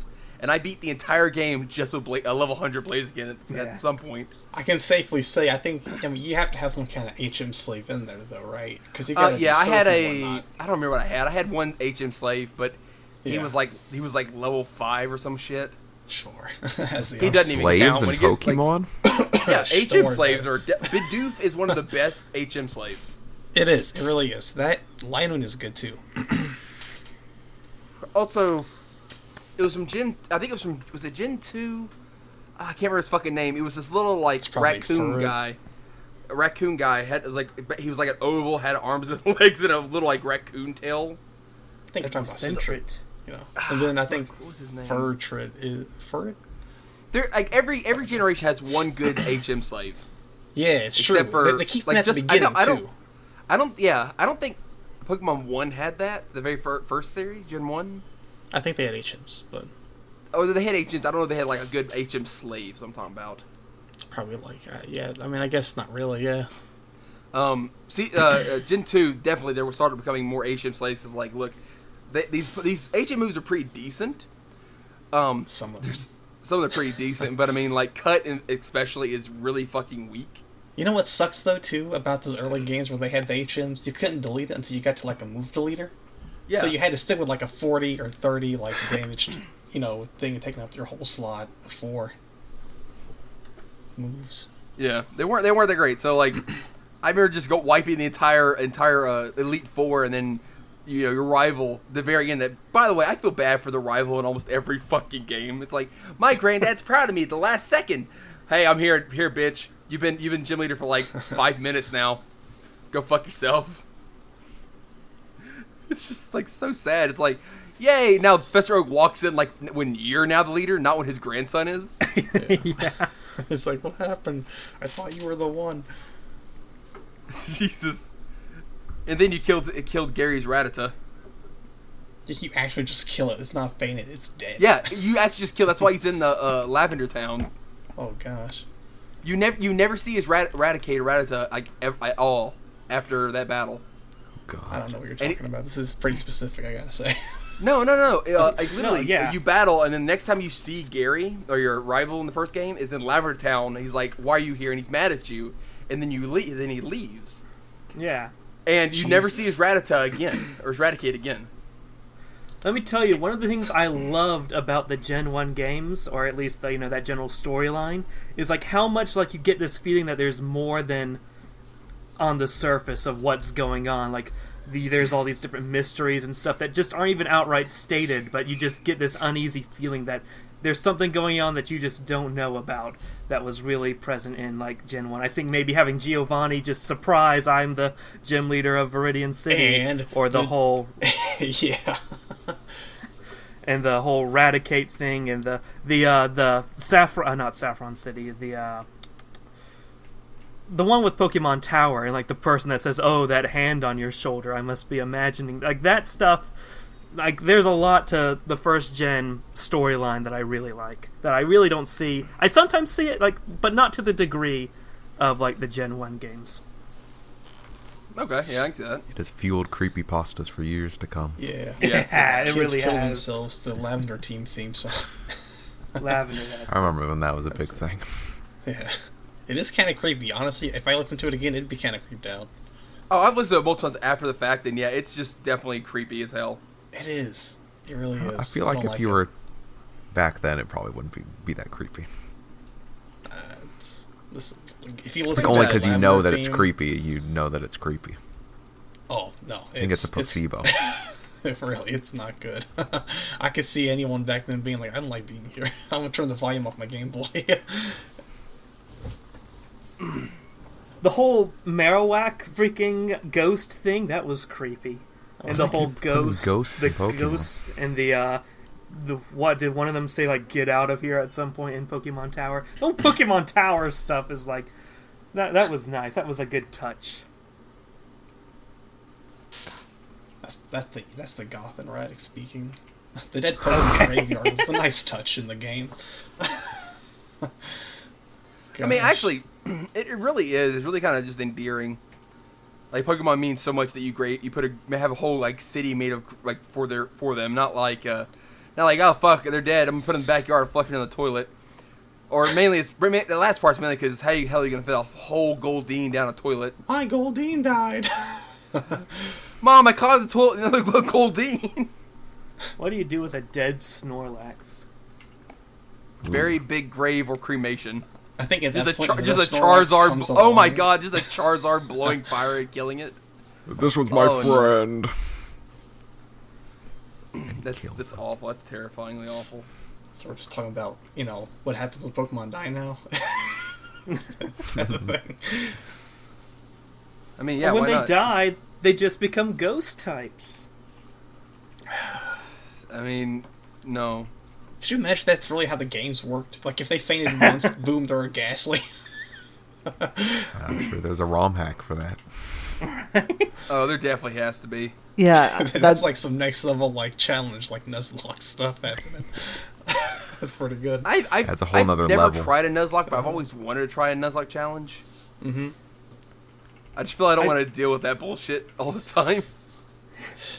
And I beat the entire game just with a level 100 Blaziken at some point. I can safely say, I mean, you have to have some kind of HM slave in there, though, right? Because I had I don't remember what I had. I had one HM slave, but he was like level 5 or some shit. Sure. He doesn't even count when he gets Pokemon. Yeah, HM slaves are. Bidoof is one of the best HM slaves. It is. It really is. That Linoon is good too. Also, it was from Gen. I think it was from. Was it Gen 2? I can't remember his fucking name. It was this little like raccoon guy. A raccoon guy he was like an oval, had arms and legs, and a little like raccoon tail. I think you're talking about Centrit. You know, and then I think what was his name? Furtred is Furred. There, like every generation has one good HM slave. Yeah, it's true. For, they keep like, at the beginning too. I don't think Pokemon 1 had that. The very first series, Gen 1. I think they had HMs, but they had HMs. I don't know if they had like a good HM slave. So I'm talking about. Probably like yeah. I mean, I guess not really. Yeah. Gen 2 definitely there started becoming more HM slaves. Cause like, look, these HM moves are pretty decent. Some of them. Some of them are pretty decent, but I mean, like, Cut especially is really fucking weak. You know what sucks, though, too, about those early games where they had the HMs? You couldn't delete it until you got to, like, a move deleter. Yeah. So you had to stick with, like, a 40 or 30, like, damaged, thing taking up your whole slot for moves. Yeah, they weren't that great. So, like, I remember just wiping the entire Elite Four, and then your rival, the very end. That, by the way, I feel bad for the rival in almost every fucking game. It's like, my granddad's proud of me at the last second. Hey, I'm here, bitch. You've been gym leader for like 5 minutes now. Go fuck yourself. It's just like so sad. It's like, yay! Now Professor Oak walks in like when you're now the leader, not when his grandson is. Yeah. It's like, what happened? I thought you were the one. Jesus. And then you killed Gary's Rattata. You actually just kill it. It's not fainted. It's dead. Yeah, you actually just kill. That's why he's in the Lavender Town. Oh gosh. You never see his Raticate or Rattata like at all after that battle. God. I don't know what you're talking about. This is pretty specific, I gotta say. No. Like literally, you battle, and then the next time you see Gary or your rival in the first game is in Lavender Town. He's like, "Why are you here?" And he's mad at you, and then then he leaves. Yeah. And you never see his Rattata again, or his Raticate again. Let me tell you, one of the things I loved about the Gen 1 games, or at least that general storyline, is like how much like you get this feeling that there's more than on the surface of what's going on. Like there's all these different mysteries and stuff that just aren't even outright stated, but you just get this uneasy feeling that there's something going on that you just don't know about that was really present in like Gen 1. I think maybe having Giovanni just surprise, I'm the gym leader of Viridian City, or the whole yeah. And the whole Raticate thing, and the Saffron, not Saffron City, the the one with Pokemon Tower and like the person that says, "Oh, that hand on your shoulder, I must be imagining," like that stuff. Like, there's a lot to the first gen storyline that I really like, that I really don't see. I sometimes see it, like, but not to the degree of like the Gen 1 games. Okay, yeah, I can see that. It has fueled creepypastas for years to come. Yeah, Yeah, it really kill has. themselves. The Lavender Team theme song. Lavender. I remember when that was a big thing. Yeah, it is kind of creepy. Honestly, if I listened to it again, it'd be kind of creeped out. Oh, I've listened to it multiple times after the fact, and yeah, it's just definitely creepy as hell. It is. It really is. I feel like if you were back then, it probably wouldn't be that creepy. Listen, if you listen, Only because you know that it's creepy, you know that it's creepy. Oh no! I think it's a placebo. Really, it's not good. I could see anyone back then being like, "I don't like being here. I'm gonna turn the volume off my Game Boy." The whole Marowak freaking ghost thing, that was creepy. And the whole ghosts and the what did one of them say, like, "Get out of here" at some point in Pokemon Tower? The whole Pokemon Tower stuff is like that was nice. That was a good touch. That's the goth and Radix speaking. The dead Pokemon graveyard was a nice touch in the game. I mean, actually, it really is. It's really kind of just endearing. Like, Pokemon means so much that you have a whole like city made of like for them, not like oh fuck, they're dead, I'm gonna put them in the backyard, flushing in the toilet. Or mainly the last part's mainly because how the hell are you gonna fit a whole Goldeen down a toilet? My Goldeen died. Mom, I clogged the toilet and another Goldeen. What do you do with a dead Snorlax? Very big grave or cremation. I think at that point, just a Charizard. Oh my god, just a Charizard blowing fire and killing it. This was my friend. That's awful. That's terrifyingly awful. So we're just talking about, what happens when Pokemon die now. I mean, yeah. When why they not? die, they just become ghost types. I mean, no. Could you imagine that's really how the games worked? Like, if they fainted once, boom, they're a ghastly. I'm sure there's a ROM hack for that. Oh, there definitely has to be. Yeah, that's like some next level like challenge, like Nuzlocke stuff happening. That's pretty good. That's a whole nother level. I've level. never tried a Nuzlocke, but I've always wanted to try a Nuzlocke challenge. Mm-hmm. I just feel I don't want to deal with that bullshit all the time.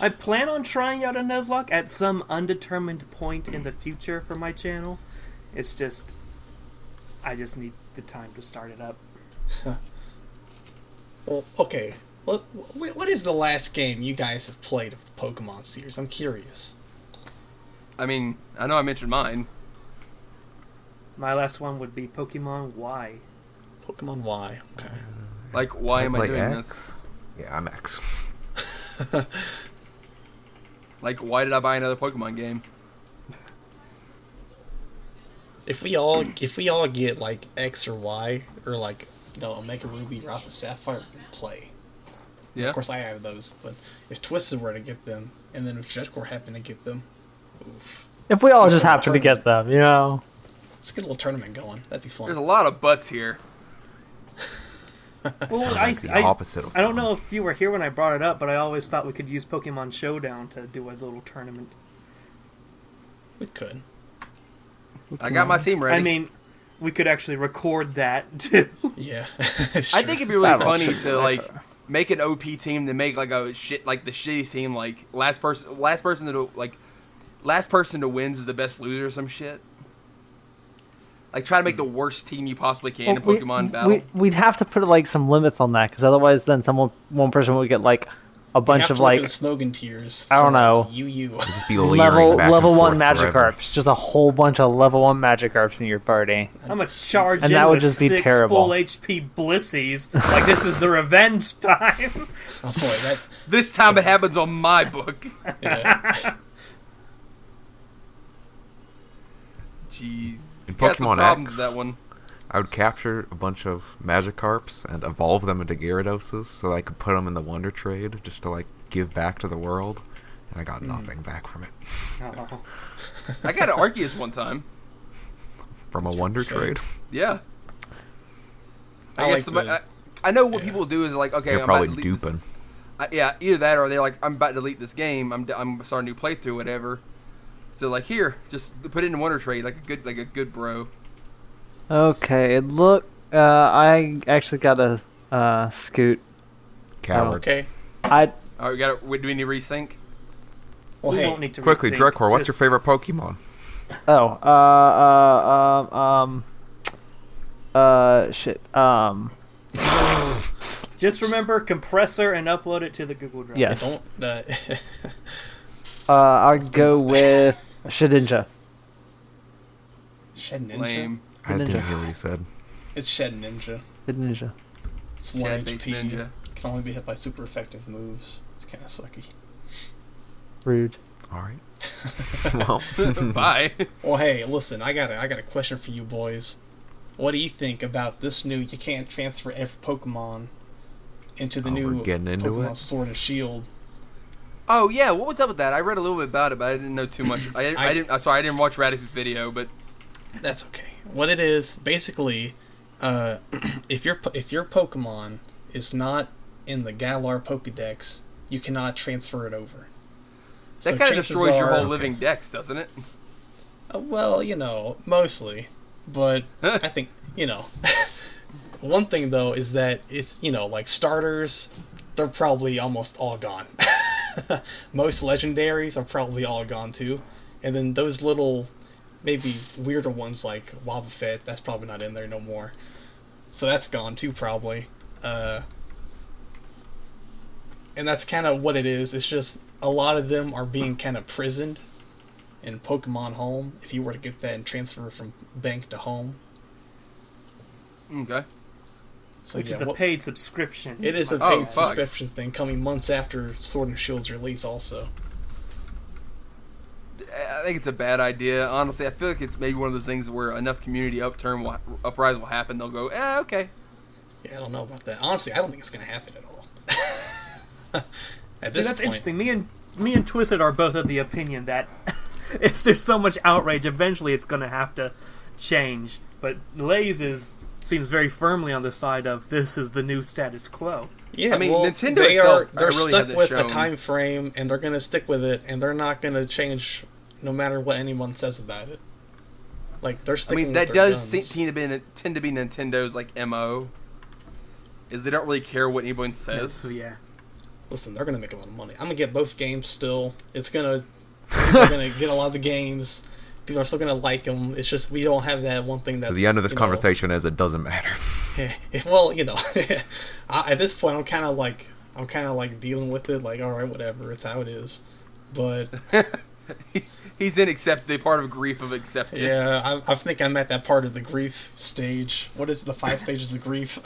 I plan on trying out a Nuzlocke at some undetermined point in the future for my channel. It's just, I just need the time to start it up. Well, okay. What is the last game you guys have played of the Pokemon series? I'm curious. I mean, I know I mentioned mine. My last one would be Pokemon Y. Pokemon Y, okay. Like, why am I doing X? this? Yeah, I'm X. Like, why did I buy another Pokemon game? If we all get like X or Y or like Omega Ruby or Alpha Sapphire, we can play. Yeah. Of course, I have those, but if Twisted were to get them, and then if Jetcore happened to get them, oof. If we all just happen to get them, Let's get a little tournament going. That'd be fun. There's a lot of butts here. Well, Like the opposite of I don't fun. know if you were here when I brought it up, but I always thought we could use Pokemon Showdown to do a little tournament. We could. I got my team ready. I mean, we could actually record that too. Yeah. I think it'd be really funny to like make an OP team to make like a shit like the shitty team, like last person to wins is the best loser or some shit. Like, try to make the worst team you possibly can in Pokemon battle. We'd have to put like some limits on that, because otherwise, then one person would get like a bunch of like Smogon tiers. I don't know. Just be level level 1 Magikarps. Magikarps, just a whole bunch of level 1 Magikarps in your party. I'm gonna charge and in that would with just be 6 terrible. full HP Blissies, like this is the revenge time. Oh boy, this time it happens on my book. Yeah. Jeez. In Got some Pokemon problems X, with that one. I would capture a bunch of Magikarps and evolve them into Gyarados so that I could put them in the Wonder Trade just to like give back to the world, and I got nothing back from it. Oh. I got an Arceus one time. From a Wonder Trade? Yeah. I like I know what people do is like, okay, You're I'm probably about to delete duping. yeah, either that or they're like, I'm about to delete this game. I'm starting a new playthrough, whatever. So like, here, just put it in Wonder Trade, like a good bro. Okay, look, I actually got a Scoot. Coward. Okay. I Oh, do we need to resync? Well, We hey, won't need to Quickly, resync, Drekor, what's your just- favorite Pokemon? shit. Just remember compressor and upload it to the Google Drive. Yes. don't. I'll go with Shedinja. Shed Ninja. Lame. I didn't Ninja. hear what he said. It's Shed Ninja. Shedinja. It's 1 Shed-based HP. ninja. Can only be hit by super effective moves. It's kind of sucky. Rude. All right. Well, Bye. Well, hey, listen, I got a question for you boys. What do you think about this new? You can't transfer every Pokemon into the Oh, new we're getting into Pokemon it? Sword and Shield. Oh yeah, what was up with that? I read a little bit about it, but I didn't know too much. I didn't watch Radix's video, but That's okay. What it is, basically, if your Pokemon is not in the Galar Pokédex, you cannot transfer it over. that kind of destroys your whole living dex, doesn't it? Well, mostly. But I think, one thing, though, is that it's, like starters, they're probably almost all gone. Most legendaries are probably all gone, too. And then those little, maybe weirder ones like Wobbuffet, that's probably not in there no more. So that's gone, too, probably. And that's kind of what it is. It's just a lot of them are being kind of prisoned in Pokemon Home, if you were to get that and transfer from bank to home. Okay. So, Which yeah, is a paid subscription. it is a Oh, paid fuck. subscription thing coming months after Sword and Shield's release also. I think it's a bad idea. Honestly, I feel like it's maybe one of those things where enough community uprise will happen. They'll go, okay. Yeah, I don't know about that. Honestly, I don't think it's going to happen at all. At See, this that's point, interesting. Me and Twisted are both of the opinion that if there's so much outrage, eventually it's going to have to change. But Laze seems very firmly on the side of this is the new status quo. yeah, I mean, well, Nintendo they're itself, really had stuck this with the shown. time frame, and they're going to stick with it, and they're not going to change no matter what anyone says about it. Like, they're I sticking mean, with that their does guns. tend to be Nintendo's like MO. Is they don't really care what anyone says. So yeah. Listen, they're going to make a lot of money. I'm going to get both games still. They're going to get a lot of the games. People are still going to like them. It's just we don't have that one thing that's... the end of this conversation is it doesn't matter. Well, at this point, I'm kind of like dealing with it. Like, all right, whatever. It's how it is. But... He's in the part of grief of acceptance. Yeah, I think I'm at that part of the grief stage. What is it, the 5 stages of grief?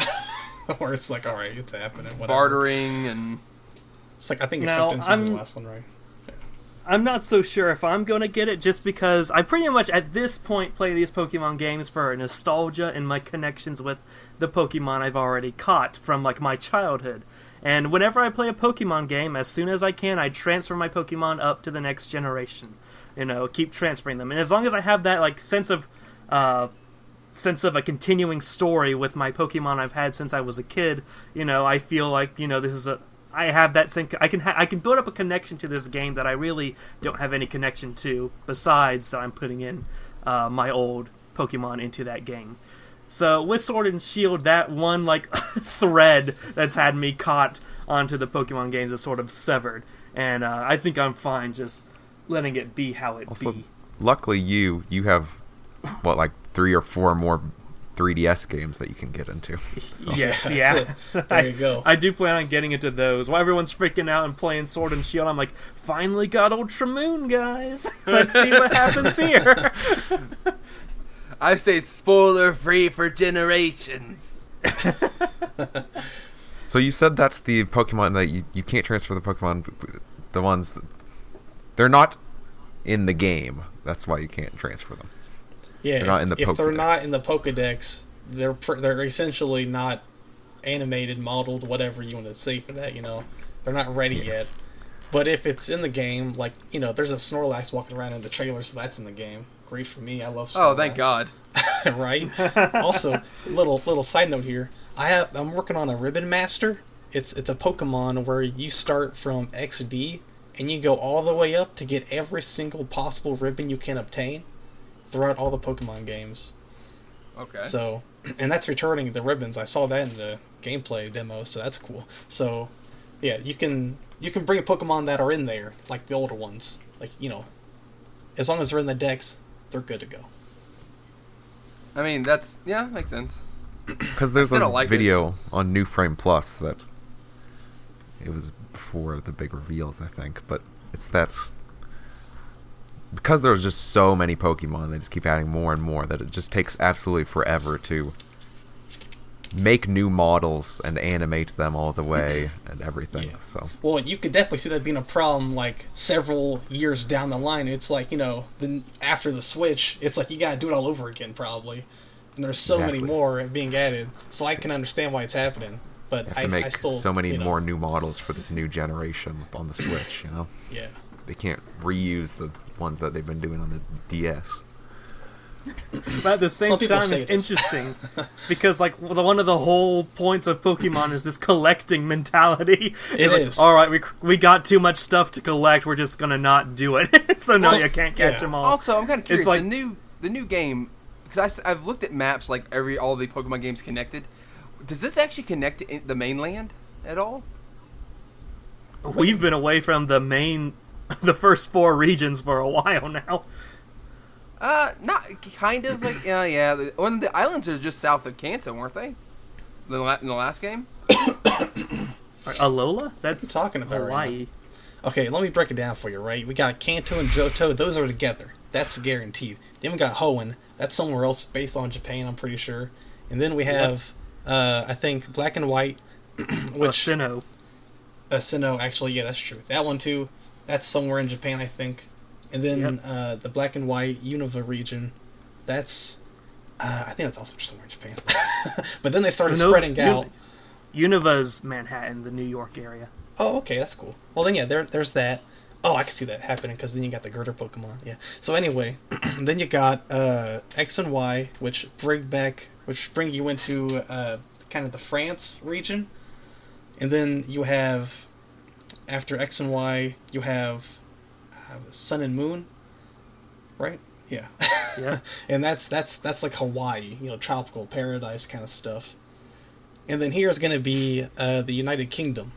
Where it's like, all right, it's happening. Whatever. Bartering and... It's like, I think Now, acceptance is the last one, right? I'm not so sure if I'm going to get it just because I pretty much at this point play these Pokemon games for nostalgia and my connections with the Pokemon I've already caught from like my childhood. And whenever I play a Pokemon game, as soon as I can, I transfer my Pokemon up to the next generation. Keep transferring them. And as long as I have that like sense of a continuing story with my Pokemon I've had since I was a kid, I feel like this is I have that same. I can build up a connection to this game that I really don't have any connection to. Besides, I'm putting in my old Pokemon into that game. So with Sword and Shield, that one like thread that's had me caught onto the Pokemon games is sort of severed, and I think I'm fine just letting it be how it Also, be. luckily you have what, like 3 or 4 more 3DS games that you can get into. So. Yes, That's yeah. it. There you go. I do plan on getting into those. While everyone's freaking out and playing Sword and Shield, I'm like, finally got Ultramoon, guys. Let's see what happens here. I say it's spoiler free for generations. So you said that's the Pokemon that you can't transfer the Pokemon, the ones that, they're not in the game. That's why you can't transfer them. Yeah, They're not in the if they're Pokédex. not in the Pokédex, they're essentially not animated, modeled, whatever you want to say for that. They're not ready yet. But if it's in the game, like there's a Snorlax walking around in the trailer, so that's in the game. great for me. I love. Oh, thank God. Right. Also, little side note here. I'm working on a Ribbon Master. It's a Pokemon where you start from XD and you go all the way up to get every single possible ribbon you can obtain throughout all the Pokemon games. Okay. So, and that's returning the ribbons. I saw that in the gameplay demo, so that's cool. So, yeah, you can bring Pokemon that are in there, like the older ones. Like, as long as they're in the decks, they're good to go. I mean, makes sense. Because there's a video on New Frame Plus that it was before the big reveals, I think, but because there's just so many Pokemon, they just keep adding more and more that it just takes absolutely forever to make new models and animate them all the way and everything. Yeah. So, well, you could definitely see that being a problem like several years down the line. It's like, after the Switch, it's like you gotta do it all over again probably. And there's so many more being added, so I can understand why it's happening. But I still so many more new models for this new generation on the Switch. Yeah. They can't reuse the ones that they've been doing on the DS. But at the same time, it's interesting because one of the whole points of Pokemon is this collecting mentality. It is. All right, we got too much stuff to collect. We're just gonna not do it. So no, you can't catch them all. Also, I'm kind of curious. The new game, because I've looked at maps all the Pokemon games connected. Does this actually connect to the mainland at all? We've been away from the first 4 regions for a while now. Not kind of yeah. The islands are just south of Kanto, weren't they? In the last game. Alola? That's what are you talking about Hawaii. Right now? Okay, let me break it down for you. Right, we got Kanto and Johto; those are together. That's guaranteed. Then we got Hoenn. That's somewhere else, based on Japan, I'm pretty sure. And then we have, I think, Black and White, which Sinnoh. Sinnoh, actually, yeah, that's true. That one too. That's somewhere in Japan, I think. And then the Black and White Unova region, that's I think that's also somewhere in Japan. But then they started spreading out. Unova's Manhattan, the New York area. Oh, okay, that's cool. Well, then there's that. Oh, I can see that happening because then you got the Girder Pokemon. Yeah. So anyway, then you got X and Y, which bring you into kind of the France region, and then you have after X and Y you have Sun and Moon, right? Yeah. Yeah. And that's like Hawaii, tropical paradise kind of stuff. And then here's going to be the United Kingdom.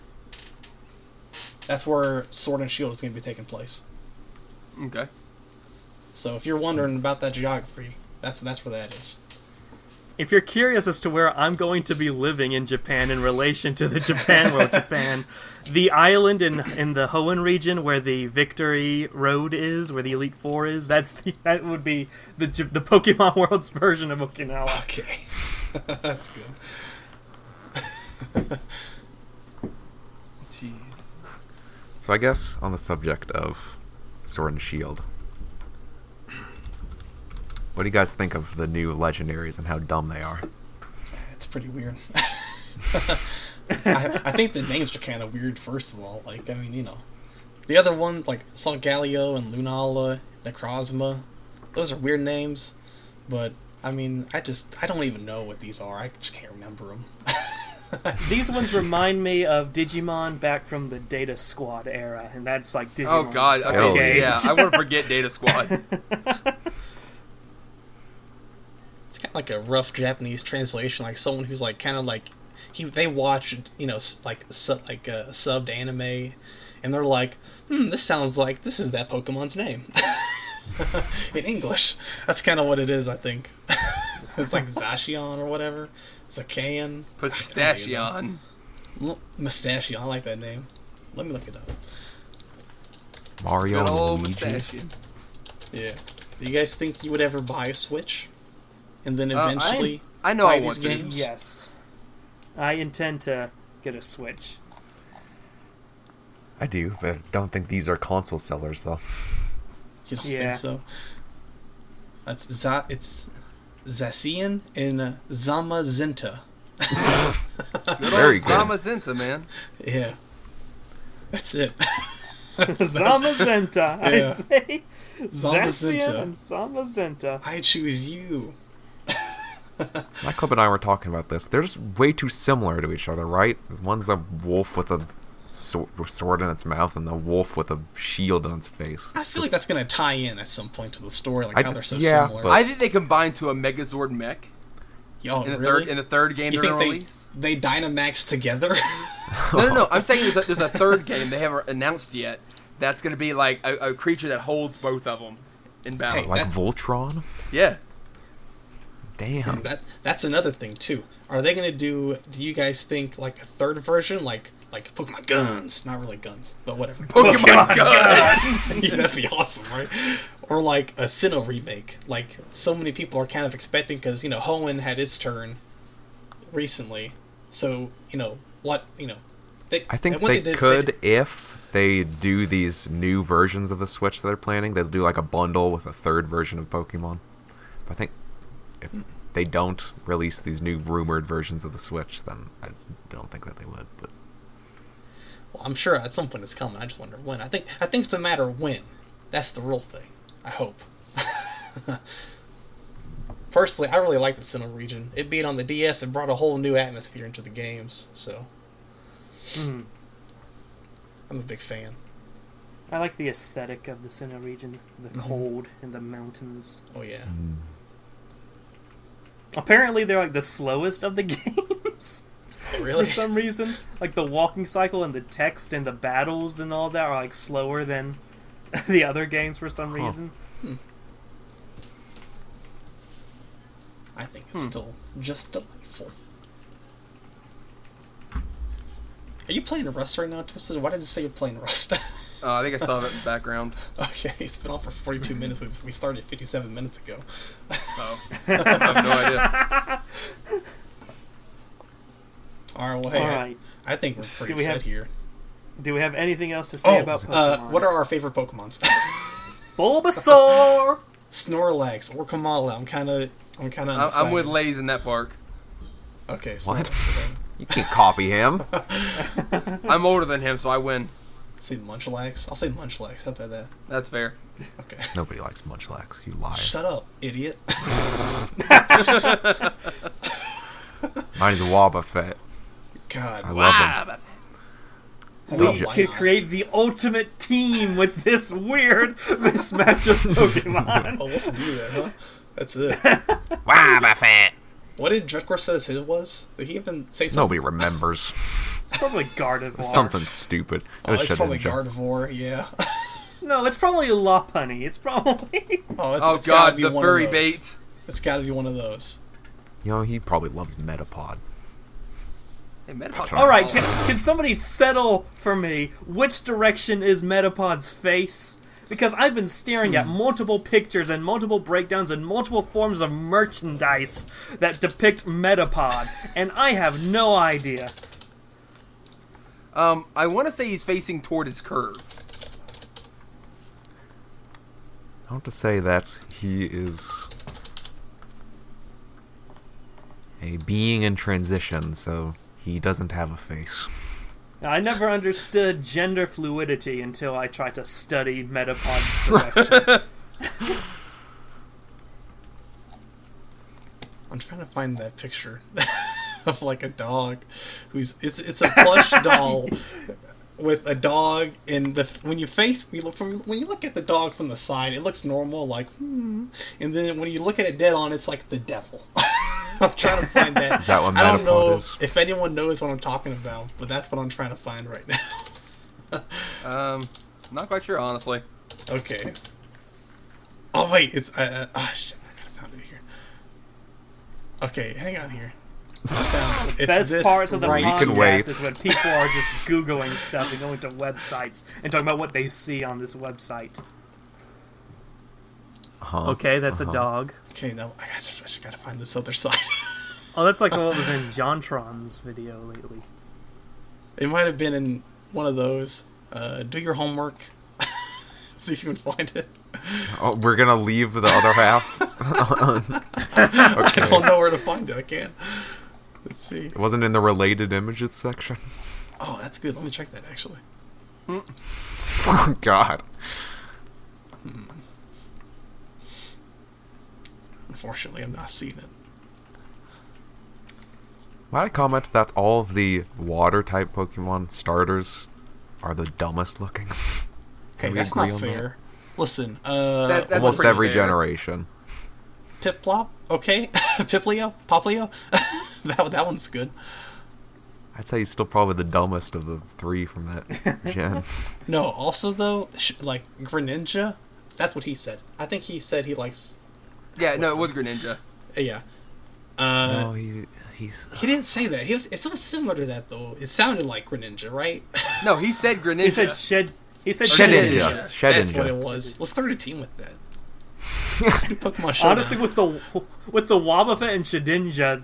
That's where Sword and Shield is going to be taking place. Okay. So if you're wondering about that geography, that's where that is. If you're curious as to where I'm going to be living in Japan in relation to the Japan World Japan, the island in the Hoenn region where the Victory Road is, where the Elite Four is, that would be the Pokemon World's version of Okinawa. Okay. That's good. Jeez. So I guess on the subject of Sword and Shield, what do you guys think of the new legendaries and how dumb they are? It's pretty weird. I think the names are kind of weird, first of all. The other one, Solgaleo and Lunala, Necrozma, those are weird names. But, I don't even know what these are. I just can't remember them. These ones remind me of Digimon back from the Data Squad era, and that's like Digimon. Oh, God. Okay, yeah. I want to forget Data Squad. It's kind of like a rough Japanese translation, like someone who's they watch subbed anime, and they're like, this sounds like this is that Pokemon's name in English. That's kind of what it is, I think. It's like Zacian or whatever, Zacian, Pistachion, Mustachion. I like that name. Let me look it up. Mario Good old and Luigi. Mustachion. Yeah. Do you guys think you would ever buy a Switch? And then eventually I know buy I these want to. games? Yes. I intend to get a Switch. I do, but I don't think these are console sellers, though. You don't think so? It's Zacian and Zamazinta. Good Very old good. Zamazinta, man. Yeah. That's it. Zamazenta, I Yeah. say. Zamazenta. Zacian and Zamazenta. I choose you. My club and I were talking about this. They're just way too similar to each other, right? One's the wolf with a sword in its mouth, and the wolf with a shield on its face. I feel like that's going to tie in at some point to the story, like how they're so yeah, similar. but- I think they combine to a Megazord mech Yo, in the really? third game You they're think gonna release. they Dynamax together? No. I'm saying there's a third game they haven't announced yet. That's gonna be like a creature that holds both of them in battle. Hey, Like that's- Voltron? Yeah. Damn. That's another thing too. Are they gonna do you guys think like a third version, like Pokemon guns? Not really guns, but whatever. Pokemon Gun. Yeah, that'd be awesome, right? Or like a Sinnoh remake, like so many people are kind of expecting, because Hoenn had his turn recently, so I think they could if they do these new versions of the Switch that they're planning. They'll do like a bundle with a third version of Pokemon. But I think if they don't release these new rumored versions of the Switch, then I don't think that they would. But Well, I'm sure at some point it's coming. I just wonder when. I think it's a matter of when. That's the real thing. I hope. Personally, I really like the Sinnoh region. It being on the DS, it brought a whole new atmosphere into the games. So Mm. I'm a big fan. I like the aesthetic of the Sinnoh region, the cold and the mountains. Oh yeah. Apparently, they're like the slowest of the games. Oh, really? For some reason, like the walking cycle and the text and the battles and all that are like slower than the other games for some reason. I think it's still just delightful. Are you playing Rust right now, Twisted? Why does it say you're playing Rust? I think I saw that in the background. Okay, it's been on for 42 minutes. We started 57 minutes ago. Oh. I have no idea. Alright, well, hey, Alright. I think we're pretty set here. Do we have anything else to say about Pokemon? What are our favorite Pokemons? Bulbasaur! Snorlax or Kamala. I'm kind of I'm with Laze in that park. Okay, What? Snorlax. you can't copy him. I'm older than him, so I win. Say Munchlax. I'll say Munchlax. How about that? That's fair. Okay. Nobody likes Munchlax. You liar. Shut up, idiot. Mine is Wobbuffet. God. I love them. We Why could not? create the ultimate team with this weird mismatch of Pokemon. Oh, let's do that, huh? That's it. Wobbuffet. What did Drekor says his was? Did he even say something? Nobody remembers. It's probably Gardevoir. Something stupid. Oh, It was it's probably Shedinja. Gardevoir, yeah. No, it's probably Lopunny. It's probably... Oh it's gotta god, be the one of furry those. bait. It's gotta be one of those. You know, he probably loves Metapod. Hey, Metapod's Alright, can somebody settle for me which direction is Metapod's face? Because I've been staring at multiple pictures and multiple breakdowns and multiple forms of merchandise that depict Metapod, and I have no idea. I want to say he's facing toward his curve. I want to say that he is a being in transition, so he doesn't have a face. I never understood gender fluidity until I tried to study Metapod's direction. I'm trying to find that picture of like a dog who's it's a plush doll with a dog in the when you look at the dog from the side, it looks normal, like and then when you look at it dead on, it's like the devil. I'm trying to find that. Is that what I don't know Metapod is? if anyone knows what I'm talking about, but that's what I'm trying to find right now. Not quite sure, honestly. Okay. Oh wait, it's shit, I gotta find it here. Okay, hang on here. I found it. It's Best this parts of the right can wait. podcast is when people are just Googling stuff and going to websites and talking about what they see on this website. Okay, that's a dog. Okay, now I just gotta find this other side. Oh, that's like what was in Jontron's video lately. It might have been in one of those. Do your homework. See if you can find it. Oh, we're gonna leave the other half. I Okay. don't know where to find it. I can't. Let's see. It wasn't in the related images section. Oh, that's good. Let me check that actually. Oh, God. Unfortunately, I'm not seeing it. Might I comment that all of the water-type Pokemon starters are the dumbest looking? Hey, Can we that's agree not on fair. Listen, That's Almost pretty every fair. generation. Piplup, okay? Piplio? Poplio? that one's good. I'd say he's still probably the dumbest of the three from that gen. No, also though, like Greninja, that's what he said. I think he said he likes. Yeah, no, it was Greninja. Yeah. No, he's. He didn't say that. It's so similar to that though. It sounded like Greninja, right? No, he said Greninja. He said Shed. He said Shedinja. That's what it Shedinja. was. Let's start a team with that. Do Pokemon Showdown. Honestly, with the Wobbuffet and Shedinja,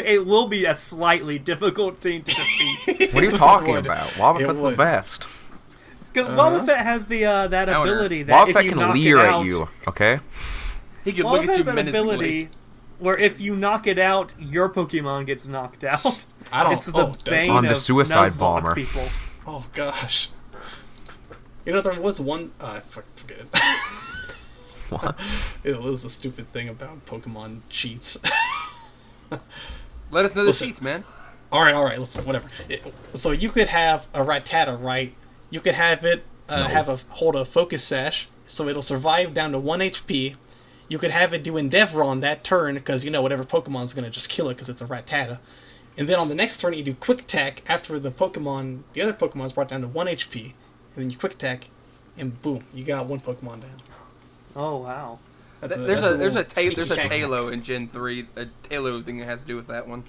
it will be a slightly difficult team to defeat. What are you talking about? Wobbuffet's the would. best. Because Wobbuffet has the that Counter. ability that if Wobbuffet you can knock leer it at out, you, okay? He could look Wobbuffet at has you that menacingly. ability where if you knock it out, your Pokemon gets knocked out. I don't. It's the bane I'm the of suicide Nuzlocke bomber. people. Oh gosh. You know there was one. Forget it. What? It was a stupid thing about Pokemon cheats. Let us know the Listen. sheets, man. All right. Listen, whatever. So you could have a Rattata, right? You could have it hold a Focus Sash, so it'll survive down to 1 HP. You could have it do Endeavor on that turn, because whatever Pokemon's gonna just kill it, because it's a Rattata. And then on the next turn, you do Quick Attack after the other Pokemon's brought down to 1 HP, and then you Quick Attack, and boom, you got one Pokemon down. Oh wow! There's a sneaky hack. Talo in Gen 3, a Talo thing that has to do with that one.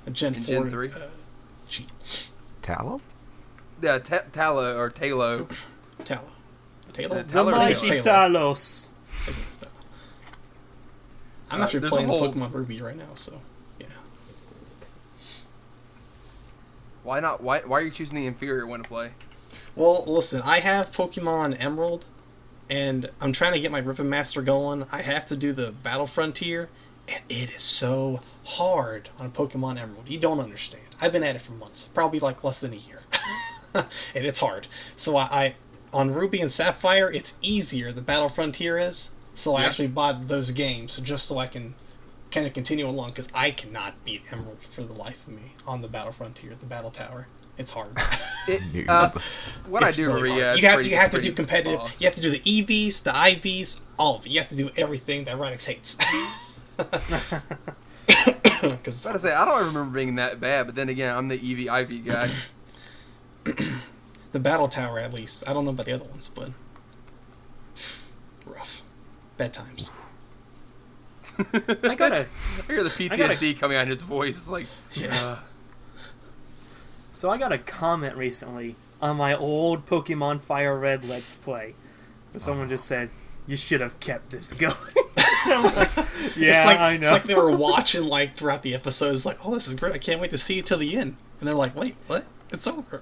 A Gen in 4 Gen 3. cheat. Tallow? Yeah, Talo or Talo. Talo. Talo? Talo or Mighty Talo? Talos. I think it's Talo. I'm actually there's a playing whole- Pokemon Ruby right now, so yeah. Why not? Why are you choosing the inferior one to play? Well, listen, I have Pokemon Emerald, and I'm trying to get my Ribbon Master going. I have to do the Battle Frontier, and it is so hard on Pokemon Emerald. You don't understand. I've been at it for months, probably like less than a year, and it's hard. So I on Ruby and Sapphire, it's easier. The Battle Frontier is. So I actually bought those games just so I can kind of continue along, because I cannot beat Emerald for the life of me on the Battle Frontier, the Battle Tower. It's hard. What It's I do, really Maria, hard. You have to do competitive. boss. You have to do the EVs, the IVs, all of it. You have to do everything that Radix hates. Because I was say I don't remember being that bad, but then again, I'm the EV IV guy. the Battle Tower, at least. I don't know about the other ones, but rough. Bad times. I gotta. I hear the PTSD coming out in his voice, like Yeah. So I got a comment recently on my old Pokemon FireRed Let's Play. Someone just said, "You should have kept this going." I'm like, yeah, I know. It's like they were watching throughout the episodes, like, "Oh, this is great! I can't wait to see it till the end." And they're like, "Wait, what? It's over."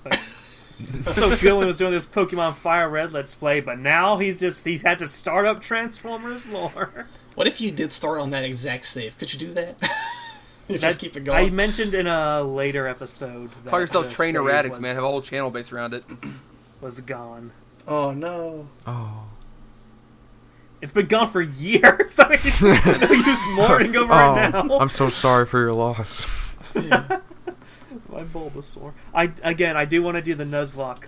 So Gillen was doing this Pokemon FireRed Let's Play, but now he's had to start up Transformers lore. What if you did start on that exact save? Could you do that? You just keep it I going. mentioned in a later episode that call yourself the Trainer save Radix, man. Have a whole channel based around it. was gone. Oh no. Oh. It's been gone for years. I mean, no use mourning over it now. I'm so sorry for your loss. Yeah. My Bulbasaur. I do want to do the Nuzlocke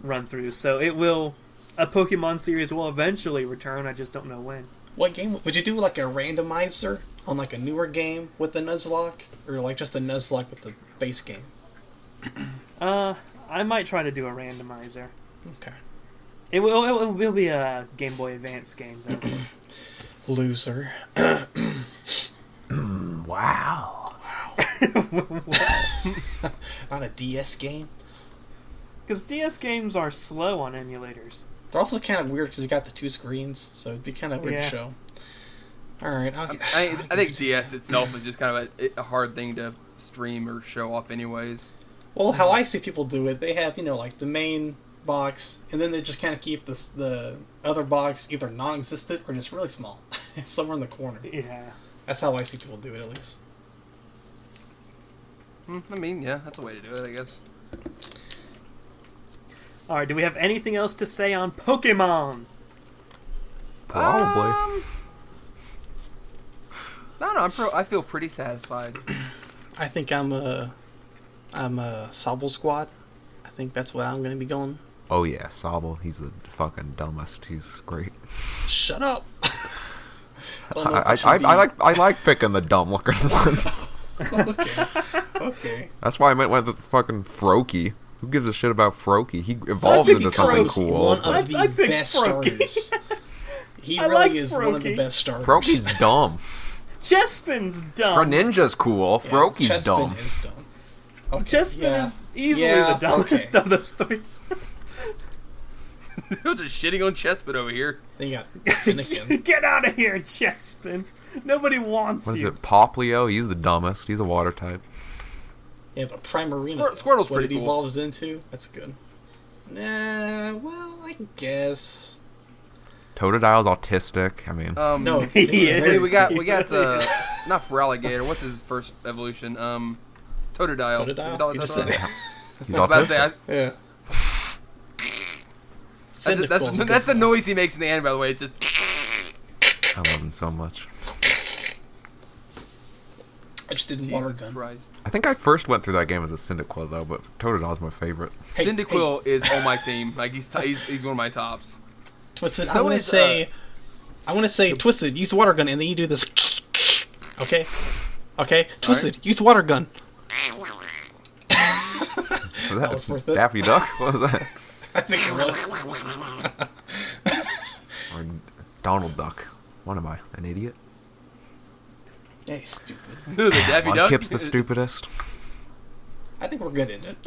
run through, so a Pokemon series will eventually return. I just don't know when. What game would you do? Like a randomizer on a newer game with the Nuzlocke, or just the Nuzlocke with the base game? I might try to do a randomizer. Okay. It will be a Game Boy Advance game though. Loser. Wow. Not a DS game. Because DS games are slow on emulators. They're also kind of weird because you got the two screens, so it'd be kind of weird Yeah. to show. All right. I think DS itself is just kind of a hard thing to stream or show off, anyways. Well, how I see people do it, they have the main box, and then they just kind of keep the other box either non-existent or just really small. It's somewhere in the corner. Yeah. That's how I see people do it, at least. I mean, yeah, that's a way to do it, I guess. All right, do we have anything else to say on Pokemon? Probably. No, I feel pretty satisfied. I think I'm a Sobble Squad. I think that's what I'm going to be going. Oh yeah, Sobble. He's the fucking dumbest. He's great. Shut up. I like picking the dumb looking ones. Okay. That's why I went with the fucking Froakie. Who gives a shit about Froakie? He evolves into something cool. One of the best starters. He really is one of the best starters. Froakie's dumb. Chespin's dumb. Greninja's cool. Yeah, Frokie's dumb. Chespin is dumb. Okay, Chespin is easily the dumbest of those three. They're just shitting on Chespin over here. Then you got Finnegan. Get out of here, Chespin. Nobody wants What is you. it? Poplio? He's the dumbest. He's a water type. Yeah, but Primarina. Squirtle's what pretty it cool. evolves into. That's good. Nah, well, I guess. Totodile's autistic. I mean, No, He is. Hey, we got not Feraligatr. What's his first evolution? Totodile. Totodile? You just said it. he's I was about to say, autistic. Yeah. that's the noise he makes in the anime, by the way. It's just. I love him so much. I just did water Jesus gun. Christ. I think I first went through that game as a Cyndaquil though, but Totodile's my favorite. Hey, Cyndaquil is on my team. Like he's one of my tops. Twisted, So I want is, to say, Twisted, use the water gun, and then you do this. Okay? Okay? Twisted, use the water gun. Was That was worth it. Daffy Duck? What was that? I think it was. Or Donald Duck? What am I? An idiot? Hey, stupid. The Daffy Duck. Kip's the stupidest. I think we're good in it.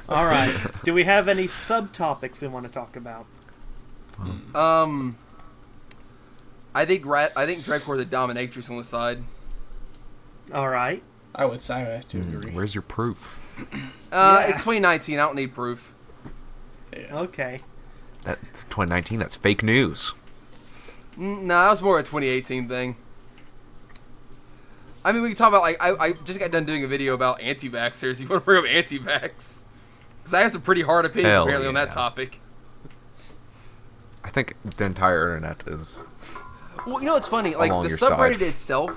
All right. Do we have any subtopics we want to talk about? I think Dreadcore the dominatrix on the side. All right. I would say I have to agree. Where's your proof? It's 2019. I don't need proof. Okay. That's 2019. That's fake news. No, that was more a 2018 thing. I mean, we can talk about, like, I just got done doing a video about anti-vaxxers. You want to bring up anti-vax? Because I have some pretty hard opinions, Hell apparently, on that yeah. topic. I think the entire internet is. Well, you know what's funny? Like, Along the your subreddit side.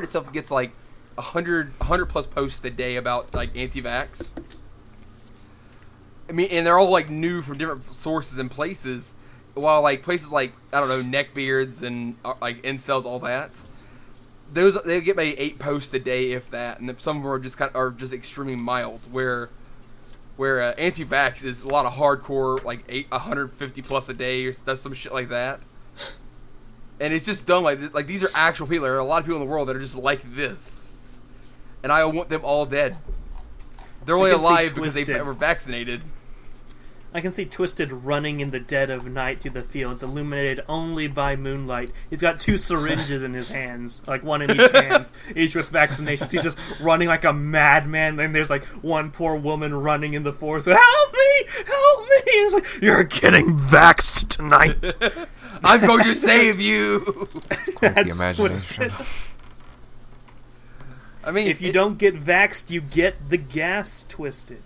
itself gets, like, 100 plus posts a day about, like, anti-vax. I mean, and they're all, like, new from different sources and places. While, like, places like, I don't know, neckbeards and, like, incels, all that. They get maybe 8 posts a day, if that, and some of them are just extremely mild. Where anti-vax is a lot of hardcore, like 150 plus a day or some shit like that. And it's just dumb. Like these are actual people. There are a lot of people in the world that are just like this, and I want them all dead. They're only alive because they were vaccinated. I can see Twisted running in the dead of night through the fields, illuminated only by moonlight. He's got 2 syringes in his hands, like one in each hand, each with vaccinations. He's just running like a madman, and there's like one poor woman running in the forest. Help me! Help me! He's like, you're getting vaxxed tonight. I'm going to save you. Quite the imagination. I mean, if you don't get vaxxed, you get the gas, Twisted.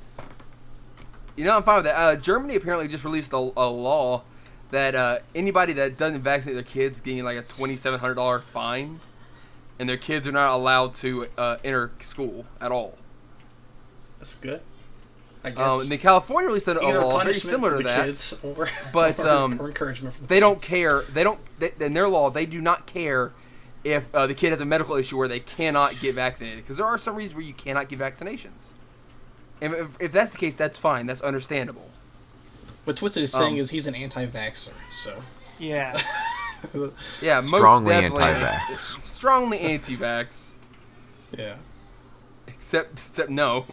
You know, I'm fine with that. Germany apparently just released a law that anybody that doesn't vaccinate their kids getting like a $2,700 fine, and their kids are not allowed to enter school at all. That's good. I guess. And then California released a law very punishment similar for to the that, kids or, but or encouragement from the they don't parents. care. In their law, they do not care if the kid has a medical issue where they cannot get vaccinated, because there are some reasons where you cannot get vaccinations. And if that's the case, that's fine. That's understandable. What Twisted is saying is he's an anti-vaxxer, so. Yeah. Yeah, Strongly most definitely anti-vax. Strongly anti-vax. Yeah. Except no.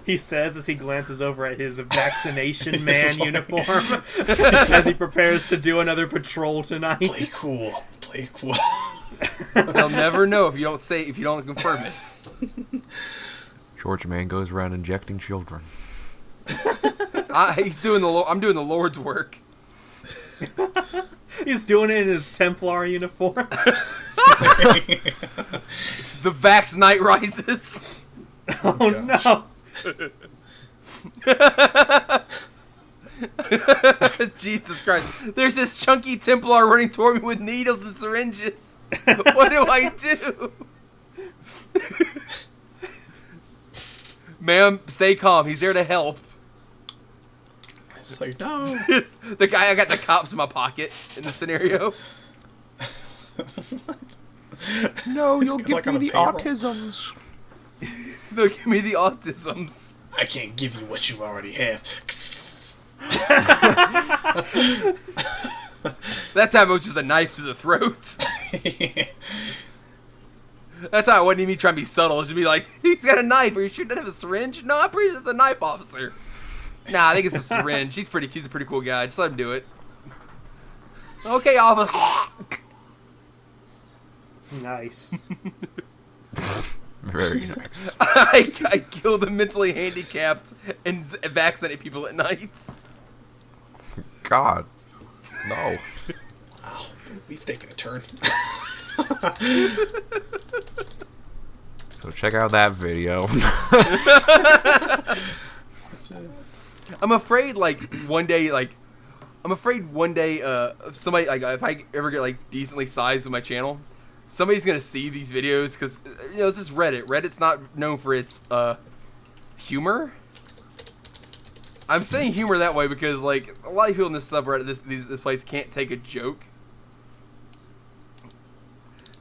He says as he glances over at his vaccination man uniform as he prepares to do another patrol tonight. Play cool. Play cool. They'll never know if you don't confirm it. George Man goes around injecting children. I'm doing the Lord's work. He's doing it in his Templar uniform. The Vax Night rises. Oh no! Jesus Christ. There's this chunky Templar running toward me with needles and syringes. What do I do? Ma'am, stay calm. He's there to help. It's like, no. The guy, I got the cops in my pocket in the scenario. No, you'll give Like me on a the payroll. autisms. No, give me the autisms. I can't give you what you already have. That time it was just a knife to the throat. That time it wasn't even me trying to be subtle. It was just be like, he's got a knife. Are you sure he doesn't have a syringe? No, I'm pretty sure it's a knife, officer. Nah, I think it's a syringe. He's a pretty cool guy. Just let him do it. Okay, officer. Nice. Very nice. I kill the mentally handicapped and vaccinate people at night. God. No. Wow, we've taken a turn. So check out that video. I'm afraid, one day, somebody, if I ever get, decently sized with my channel, somebody's gonna see these videos, because, it's just Reddit. Reddit's not known for its, humor. I'm saying humor that way because, a lot of people in this subreddit, this place can't take a joke.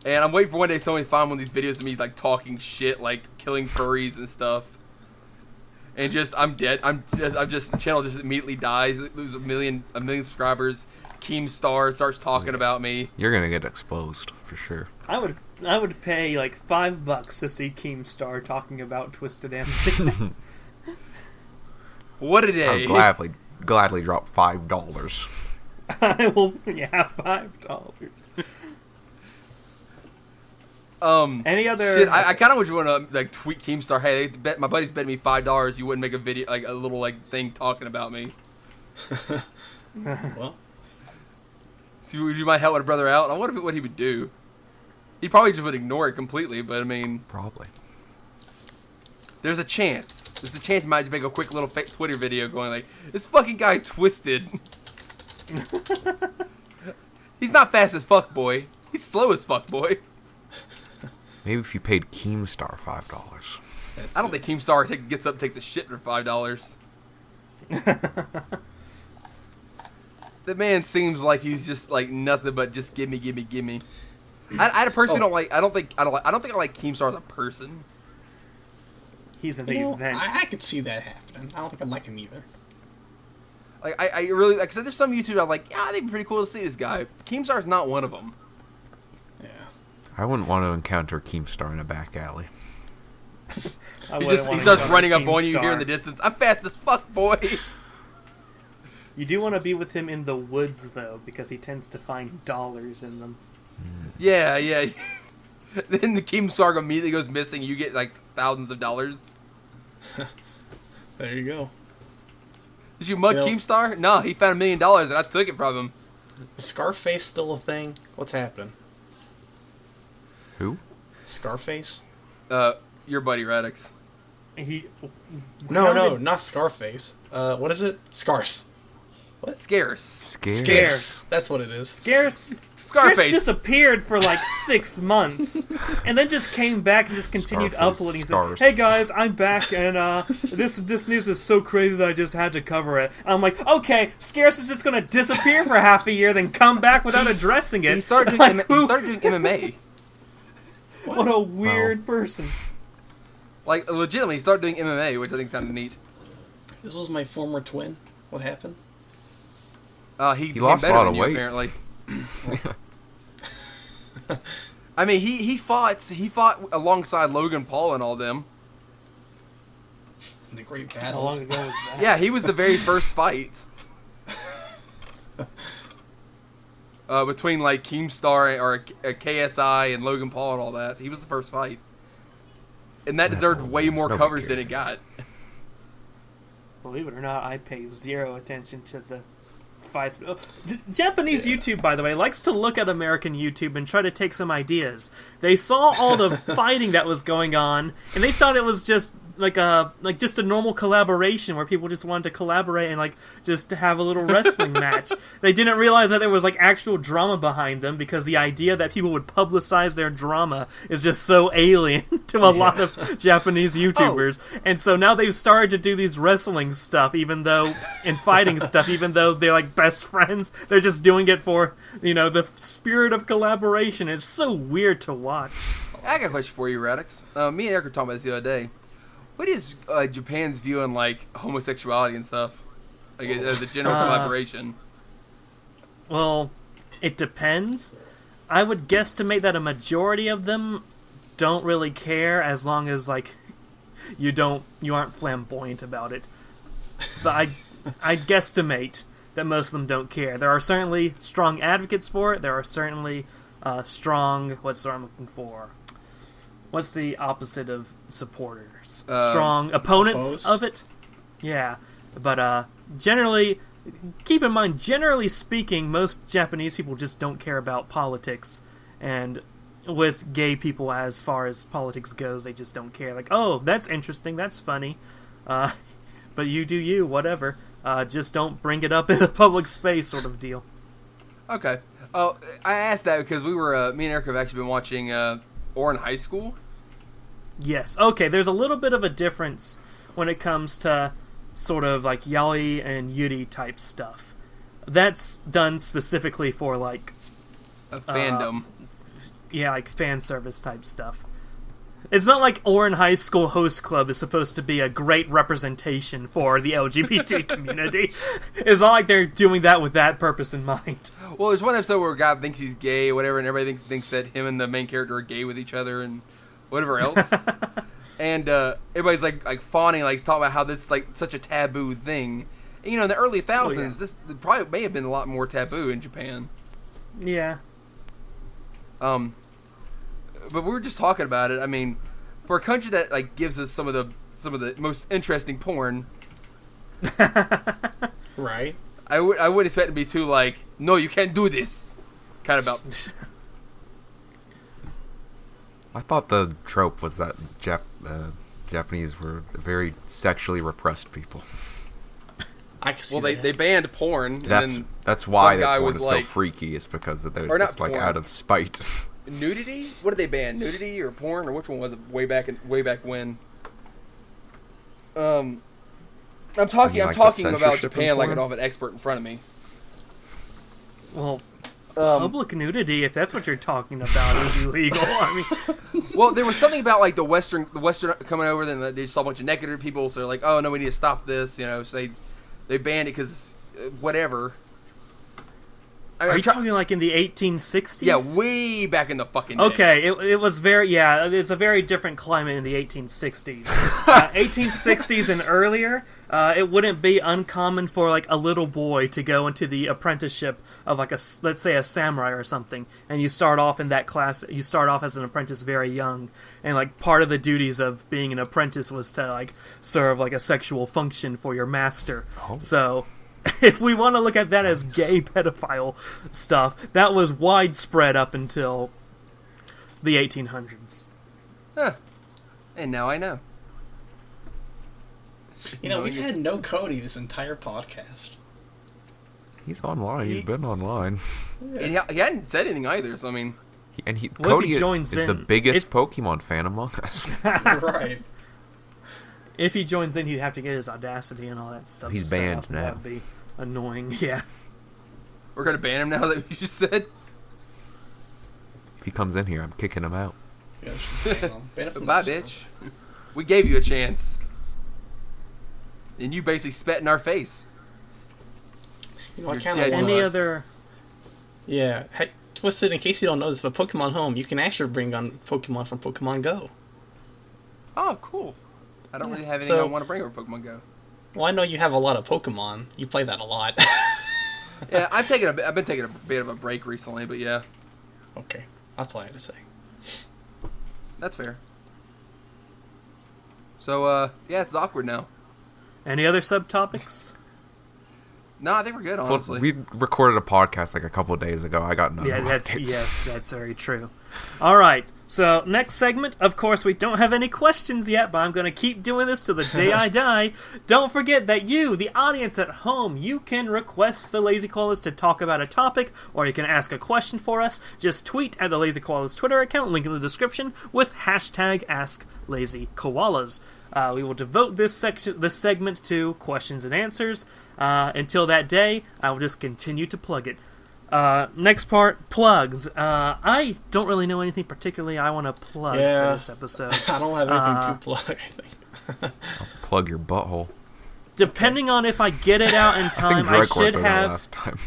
And I'm waiting for one day somebody to find one of these videos of me, talking shit, killing furries and stuff. And I'm dead. The channel just immediately dies, lose a million subscribers. Keemstar starts talking about me. You're gonna get exposed for sure. I would pay $5 to see Keemstar talking about Twisted Ambition. What a day! I'll gladly drop $5. I will, $5. Any other? Shit, I kind of would want to tweet Keemstar. Hey, my buddy's betting me $5. You wouldn't make a video, a little thing talking about me. Well, See, would you might help my brother out? I wonder what he would do. He probably just would ignore it completely. But I mean, Probably. there's a chance. There's a chance he might just make a quick little fake Twitter video going this fucking guy Twisted. He's not fast as fuck, boy. He's slow as fuck, boy. Maybe if you paid Keemstar $5. I don't think Keemstar gets up and takes a shit for $5. The man seems like he's just nothing but just gimme. I personally don't like. I don't think I like Keemstar as a person. He's an event. I could see that happening. I don't think I'd like him either. I really like. Cause there's some YouTubers I'm like, yeah, I think it'd be pretty cool to see this guy. Keemstar's not one of them. Yeah. I wouldn't want to encounter Keemstar in a back alley. He starts running up on you here in the distance. I'm fast as fuck, boy. You do want to be with him in the woods, though, because he tends to find dollars in them. Yeah. Then the Keemstar immediately goes missing. You get thousands of dollars. There you go. Did you mug Keemstar? No, he found $1 million and I took it from him. Is Scarface still a thing? What's happening? Who? Scarface? Your buddy Radix. No, not Scarface. What is it? Scarce. What? Scarce. That's what it is. Scarce Scarface disappeared for 6 months, and then just came back and just continued Scarface, uploading. He Scarce. said, "Hey guys, I'm back, and this news is so crazy that I just had to cover it." I'm like, "Okay, Scarce is just gonna disappear for half a year, then come back without addressing it." He started doing MMA. What a weird person. Legitimately, he started doing MMA, which I think sounded neat. This was my former twin. What happened? He lost a lot of you, weight. apparently. I mean, he fought alongside Logan Paul and all them. The Great How Battle. long ago was that? Yeah, he was the very first fight. Between Keemstar or KSI and Logan Paul and all that. He was the first fight. And that deserved way more Nobody covers than cares it got. Believe it or not, I pay zero attention to the fights. Japanese YouTube, by the way, likes to look at American YouTube and try to take some ideas. They saw all the fighting that was going on, and they thought it was just like just a normal collaboration where people just wanted to collaborate and like just to have a little wrestling match. They didn't realize that there was like actual drama behind them, because the idea that people would publicize their drama is just so alien to a lot of Japanese YouTubers. And so now they've started to do these wrestling stuff, and fighting stuff, even though they're like best friends. They're just doing it for, the spirit of collaboration. It's so weird to watch. I got a question for you, Radix. Me and Eric were talking about this the other day. What is Japan's view on like homosexuality and stuff? Like the general collaboration. Well, it depends. I would guesstimate that a majority of them don't really care, as long as like you aren't flamboyant about it. But I'd guesstimate that most of them don't care. There are certainly strong advocates for it. There are certainly strong. What's the word I'm looking for? What's the opposite of supporters? Strong opponents of it? Yeah. But generally, keep in mind, generally speaking, most Japanese people just don't care about politics. And with gay people, as far as politics goes, they just don't care. Like, oh, that's interesting, that's funny. But you do you, whatever. Just don't bring it up in a public space, sort of deal. Okay. Oh, I asked that because me and Eric have actually been watching Ouran High School. Yes. Okay, there's a little bit of a difference when it comes to sort of like yaoi and yuri type stuff. That's done specifically for like a fandom. Like fan service type stuff. It's not like Ouran High School Host Club is supposed to be a great representation for the LGBT community. It's not like they're doing that with that purpose in mind. Well, there's one episode where a guy thinks he's gay or whatever, and everybody thinks that him and the main character are gay with each other and whatever else. And everybody's like fawning, like talking about how this is like such a taboo thing. And, in the early thousands, this probably may have been a lot more taboo in Japan. Yeah. But we were just talking about it. I mean, for a country that like gives us some of the most interesting porn, right? I wouldn't expect it to be too like, no, you can't do this, kind of about. I thought the trope was that Japanese were very sexually repressed people. I can see that. They banned porn. That's why that porn is so freaky. Is because it's like out of spite. Nudity? What did they ban? Nudity or porn, or which one was it? Way back when? I'm talking about Japan like I don't have an expert in front of me. Well, public nudity, if that's what you're talking about, is illegal. I mean, well, there was something about like the Western coming over, then they saw a bunch of naked people, so they're like, oh no, we need to stop this, so they banned it because whatever. Are you talking like in the 1860s? Yeah, way back in the fucking day. Okay, it was it's a very different climate in the 1860s. 1860s and earlier, it wouldn't be uncommon for like a little boy to go into the apprenticeship of like let's say a samurai or something, and you start off in that class. You start off as an apprentice very young, and like part of the duties of being an apprentice was to like serve like a sexual function for your master. Oh. So. If we want to look at that as gay pedophile stuff, that was widespread up until the 1800s. Huh. And now I know. We've had no Cody this entire podcast. He's online. He's been online. Yeah. And he hadn't said anything either, so I mean... Cody is the biggest Pokemon fan among us. Right. If he joins in, he'd have to get his Audacity and all that stuff. He's banned now. That'd be annoying, yeah. We're going to ban him now that you just said? If he comes in here, I'm kicking him out. Yeah, bye, bitch. We gave you a chance. And you basically spat in our face. I kind of Any other... Yeah. Hey, Twisted, in case you don't know this, but Pokemon Home, you can actually bring on Pokemon from Pokemon Go. Oh, cool. I don't really have anything I want to bring over Pokemon Go. Well, I know you have a lot of Pokemon. You play that a lot. Yeah, I've been taking a bit of a break recently, but yeah. Okay, that's all I had to say. That's fair. So, yeah, it's awkward now. Any other subtopics? No, I think we're good, honestly. We recorded a podcast like a couple of days ago. I got none. Yeah, that's very true. All right, So, next segment, of course, we don't have any questions yet, but I'm going to keep doing this till the day I die. Don't forget that you, the audience at home, you can request the Lazy Koalas to talk about a topic, or you can ask a question for us. Just tweet at the Lazy Koalas Twitter account, link in the description, with hashtag AskLazyKoalas. We will devote this segment to questions and answers. Until that day, I will just continue to plug it. Next part, plugs. I don't really know anything particularly I want to plug for this episode. I don't have anything to plug. I'll plug your butthole. Depending on if I get it out in time, I should have. Last time.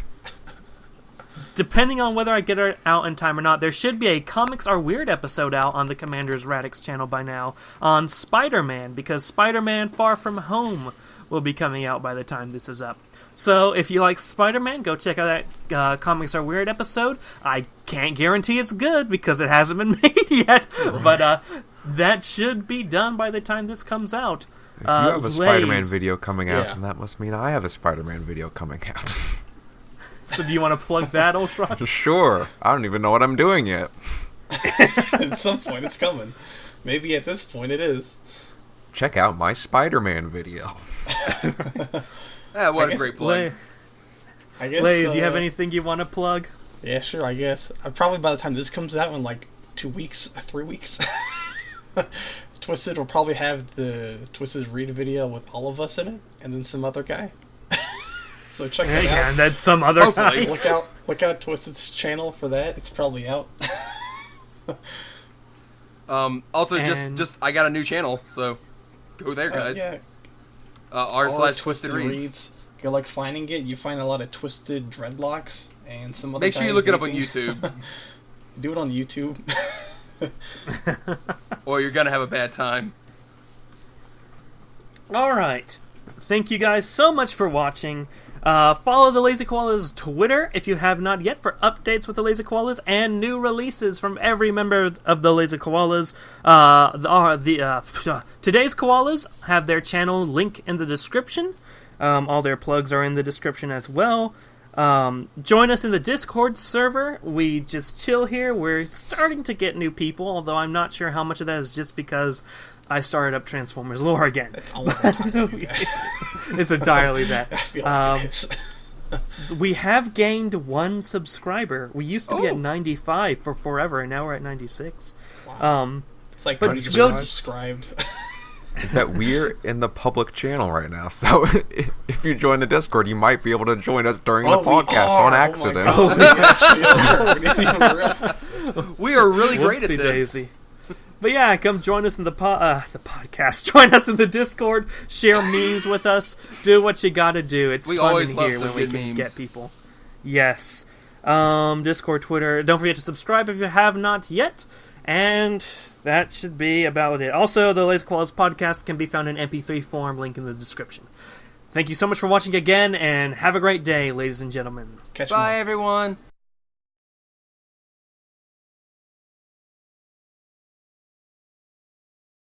Depending on whether I get it out in time or not, there should be a Comics Are Weird episode out on the Commander's Radix channel by now on Spider-Man, because Spider-Man Far From Home will be coming out by the time this is up. So if you like Spider-Man, go check out that Comics Are Weird episode. I can't guarantee it's good because it hasn't been made yet, but that should be done by the time this comes out. If you have a Spider-Man video coming out, then that must mean I have a Spider-Man video coming out. So do you want to plug that, Ultron? Sure. I don't even know what I'm doing yet. At some point it's coming. Maybe at this point it is. Check out my Spider-Man video. What a great plug. I guess, Laze, you have anything you want to plug? Yeah, sure, I guess. Probably by the time this comes out in like 2 weeks, 3 weeks, Twisted will probably have the Twisted Read video with all of us in it, and then some other guy. So check that out. Yeah, and that's some other guy. Look out Twisted's channel for that. It's probably out. Also, just I got a new channel, so go there, guys. r/TwistedReads. If you like finding it, you find a lot of twisted dreadlocks and some other. Make sure you look it up on YouTube. Do it on YouTube. Or you're gonna have a bad time. Alright. Thank you guys so much for watching. Follow the Lazy Koalas Twitter if you have not yet for updates with the Lazy Koalas and new releases from every member of the Lazy Koalas. Today's Koalas have their channel link in the description. All their plugs are in the description as well. Join us in the Discord server. We just chill here. We're starting to get new people, although I'm not sure how much of that is just because I started up Transformers lore again. It's almost entirely that. It's entirely that. I feel like it is. We have gained 1 subscriber. We used to be at 95 for forever, and now we're at 96. Wow. It's like but 30% subscribed. Is that we're in the public channel right now? So if you join the Discord, you might be able to join us during the podcast on accident. We are really great at this. Daisy. But yeah, come join us in the podcast. Join us in the Discord. Share memes with us. Do what you gotta do. It's fun in here when we can get people. Yes. Discord, Twitter. Don't forget to subscribe if you have not yet. And that should be about it. Also, the Lazy Koalas podcast can be found in MP3 form. Link in the description. Thank you so much for watching again, and have a great day, ladies and gentlemen. Bye, everyone.